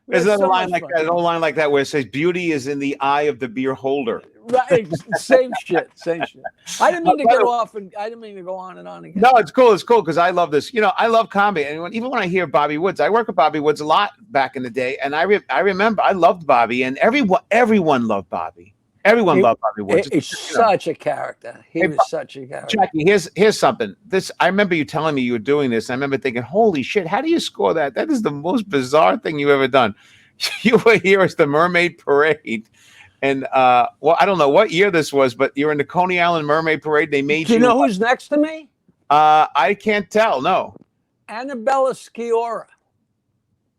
There's another line like that, an old line like that where it says, beauty is in the eye of the beer holder. Right, same shit. I didn't mean to get off, and I didn't mean to go on and on again. No, it's cool because I love this. You know, I love comedy, and even when I hear Bobby Woods, I worked with Bobby Woods a lot back in the day, and I remember I loved Bobby, and everyone loved Bobby. Everyone loved Bobby Woods. He's such a character. He was such a character. Jackie, here's something. I remember you telling me you were doing this. And I remember thinking, holy shit, how do you score that? That is the most bizarre thing you've ever done. You were here as the Mermaid Parade. And well, I don't know what year this was, but you're in the Coney Island Mermaid Parade. They made Do you know who's next to me? I can't tell. No. Annabella Sciorra.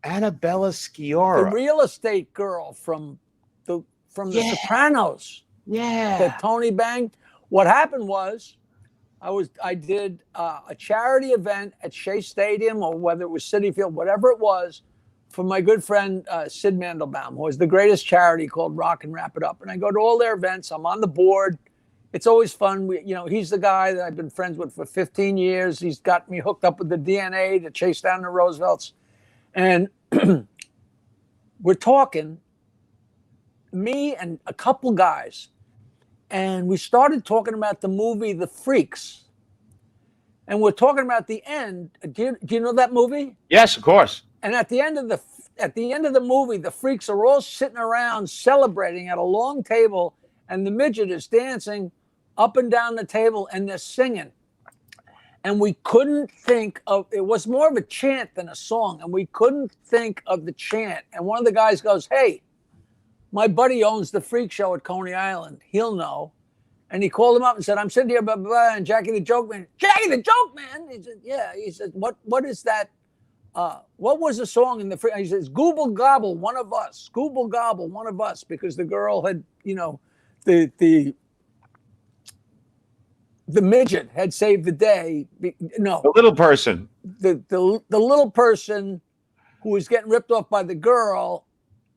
Annabella Sciorra. The real estate girl from the Sopranos. Yeah. That Tony banged. What happened was I did a charity event at Shea Stadium, or whether it was Citi Field, whatever it was, for my good friend Sid Mandelbaum, who has the greatest charity called Rock and Wrap It Up. And I go to all their events. I'm on the board. It's always fun. He's the guy that I've been friends with for 15 years. He's got me hooked up with the DNA to chase down the Roosevelts. And we're talking, me and a couple guys, and we started talking about the movie The Freaks. And we're talking about the end. Do you know that movie? Yes, of course. And at the end of the movie, the freaks are all sitting around celebrating at a long table, and the midget is dancing up and down the table, and they're singing. And we couldn't think of, it was more of a chant than a song, and we couldn't think of the chant. And one of the guys goes, hey, my buddy owns the freak show at Coney Island. He'll know. And he called him up and said, I'm sitting here, blah, blah, blah, and Jackie the Joke Man. Jackie the Joke Man? He said, yeah. He said, what is that? What was the song in the free? He says, Gooble Gobble, one of us. Gooble Gobble, one of us. Because the girl had, the midget had saved the day. No. The little person. The little person who was getting ripped off by the girl.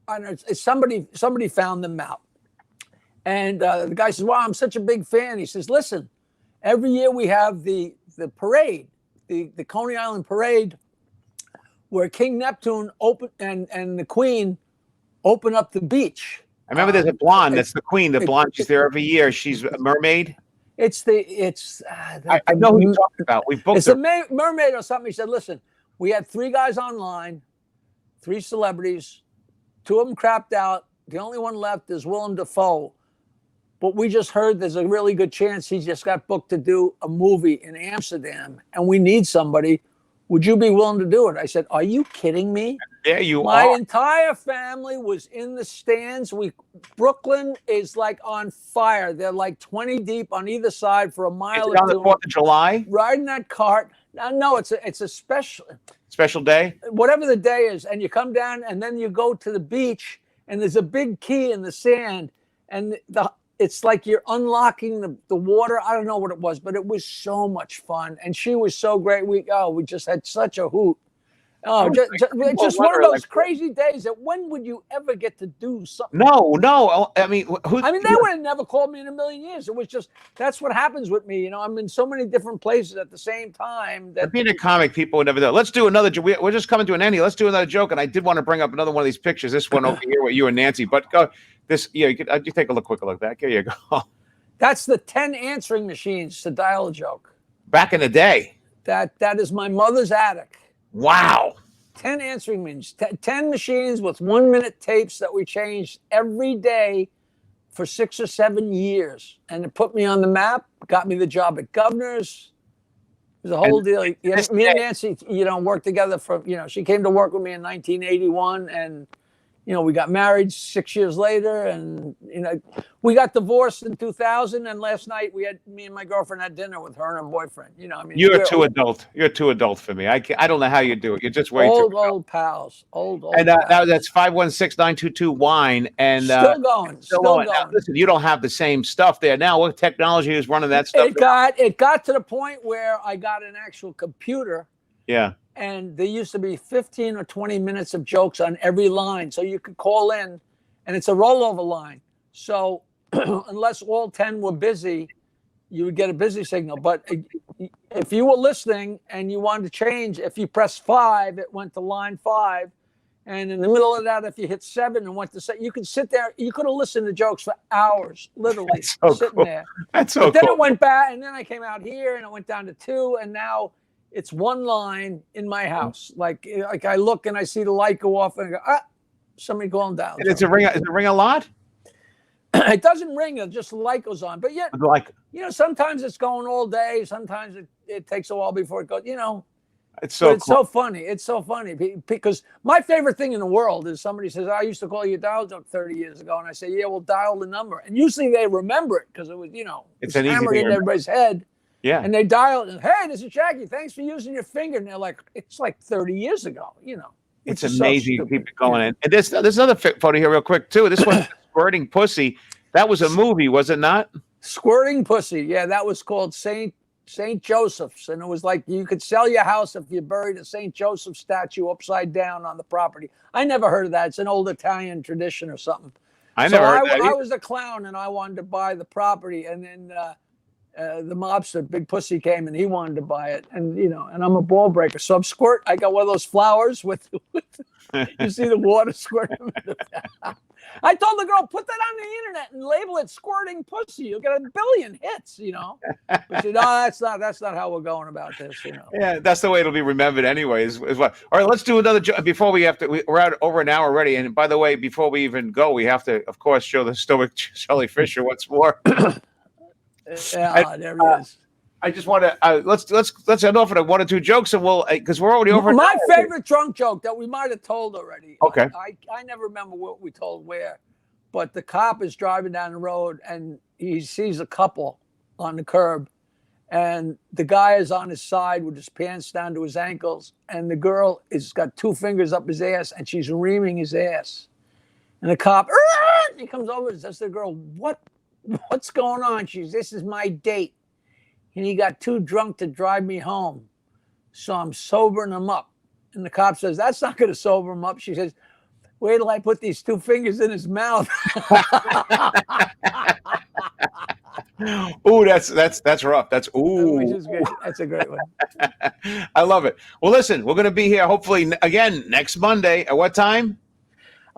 And somebody found them out. And the guy says, wow, I'm such a big fan. He says, listen, every year we have the parade, the Coney Island parade, where King Neptune and the Queen open up the beach. I remember there's a blonde. That's the Queen. The blonde. She's there every year. She's a mermaid. I know who you're talking about. We booked. It's a mermaid or something. He said, listen, we had 3 guys online, 3 celebrities. 2 of them crapped out. The only one left is Willem Dafoe. But we just heard there's a really good chance he just got booked to do a movie in Amsterdam, and we need somebody. Would you be willing to do it? I said, are you kidding me? Yeah, you My are. entire family was in the stands. Brooklyn is like on fire. They're like 20 deep on either side for a mile Is it on or the two. 4th of July? Riding that cart. No, it's a Special day? whatever the day is. And you come down and then you go to the beach and there's a big key in the sand. And it's like you're unlocking the water. I don't know what it was, but it was so much fun. And she was so great. We just had such a hoot. Oh, just one of those crazy days that when would you ever get to do something? No. I mean, they would have never called me in a million years. It was just, that's what happens with me. I'm in so many different places at the same time. That being a comic, people would never do. Let's do another joke. We're just coming to an end. Let's do another joke. And I did want to bring up another one of these pictures. This one over here with you and Nancy. But go this. Yeah, you take a quick look at that. Here you go. That's the 10 answering machines to dial a joke. Back in the day. That is my mother's attic. Wow. 10 answering machines, 10 machines with 1-minute tapes that we changed every day for 6 or 7 years. And it put me on the map, got me the job at Governor's. It was a whole deal. Me and Nancy, worked together she came to work with me in 1981 and, we got married 6 years later and, we got divorced in 2000. And last night me and my girlfriend had dinner with her and her boyfriend. You're too adult. You're too adult for me. I don't know how you do it. You're just way too old pals. Old and pals. now that's 516-922-WINE. And still going. Still going. Now, listen, you don't have the same stuff there. Now what technology is running that stuff? It got to the point where I got an actual computer. Yeah. And there used to be 15 or 20 minutes of jokes on every line. So you could call in and it's a rollover line. So unless all 10 were busy, you would get a busy signal. But if you were listening and you wanted to change, if you pressed 5, it went to line 5. And in the middle of that, if you hit 7 and went to 7, you could sit there. You could have listened to jokes for hours, literally sitting there. That's so cool. Then it went back and then I came out here and it went down to 2. And now it's one line in my house. Like I look and I see the light go off and I go, somebody calling down. And it's a ring. Is it ring a lot? It doesn't ring. It just the light goes on. But yet, sometimes it's going all day. Sometimes it takes a while before it goes. It's so. It's so funny. It's so funny because my favorite thing in the world is somebody says, "I used to call you a dial joke 30 years ago," and I say, "Yeah, well, dial the number." And usually they remember it because it was, it's an easy hammered thing in everybody's head. Yeah. And they dial and, "Hey, this is Jackie. Thanks for using your finger." And they're like, "It's like 30 years ago." It's amazing to keep it going. And there's another photo here real quick too. This one, Squirting Pussy. That was a movie, was it not? Squirting Pussy. Yeah, that was called St. Joseph's. And it was like you could sell your house if you buried a St. Joseph statue upside down on the property. I never heard of that. It's an old Italian tradition or something. I never heard that. I was a clown and I wanted to buy the property. And then the mobster, Big Pussy, came and he wanted to buy it. And, and I'm a ball breaker. So I got one of those flowers with you see the water squirting. I told the girl, put that on the internet and label it Squirting Pussy. You'll get 1 billion hits, But that's not how we're going about this, Yeah, that's the way it'll be remembered anyways. Is what. All right, let's do another joke before we have to. We're out over an hour already. And by the way, before we even go, we have to, of course, show the stoic Shelley Fisher once more. Yeah, there he is. I just want to let's end off with 1 or 2 jokes, and we'll because we're already over. My favorite drunk joke that we might have told already. Okay. I never remember what we told where, but the cop is driving down the road and he sees a couple on the curb, and the guy is on his side with his pants down to his ankles, and the girl is got 2 fingers up his ass and she's reaming his ass, and the cop he comes over and says to the girl, What's going on? This is my date. And he got too drunk to drive me home. So I'm sobering him up. And the cop says, that's not going to sober him up. She says, wait till I put these 2 fingers in his mouth. Ooh, that's rough. That's Which is good. That's a great one. I love it. Well, listen, we're going to be here hopefully again next Monday. At what time?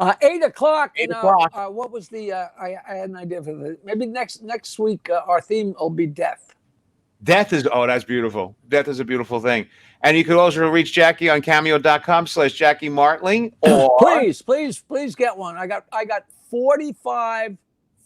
8 o'clock. 8 o'clock. What was the? I had an idea for maybe next week. Our theme will be death. Death is that's beautiful. Death is a beautiful thing. And you could also reach Jackie on cameo.com/Jackie Martling. Or please get one. I got 45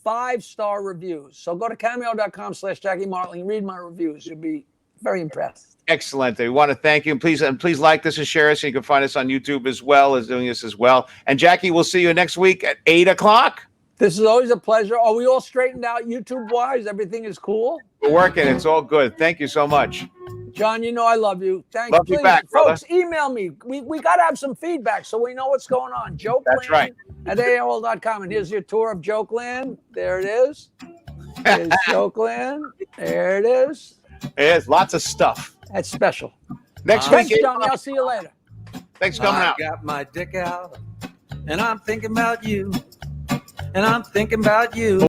5-star reviews. So go to cameo.com/Jackie Martling. Read my reviews. You'll be very impressed. Excellent. We want to thank you. And please like this and share us. And you can find us on YouTube as well as doing this as well. And Jackie, we'll see you next week at 8 o'clock. This is always a pleasure. Are we all straightened out YouTube-wise? Everything is cool? We're working. It's all good. Thank you so much. John, I love you. Thanks. Love you back, folks, brother. email me. We got to have some feedback so we know what's going on. That's right. Jokeland@AOL.com. And here's your tour of Jokeland. There it is. There's Jokeland. There it is. There's lots of stuff. That's special. Next Thanks, week, Johnny. I'll see you later. thanks for coming I out. got my dick out, and I'm thinking about you, and I'm thinking about you.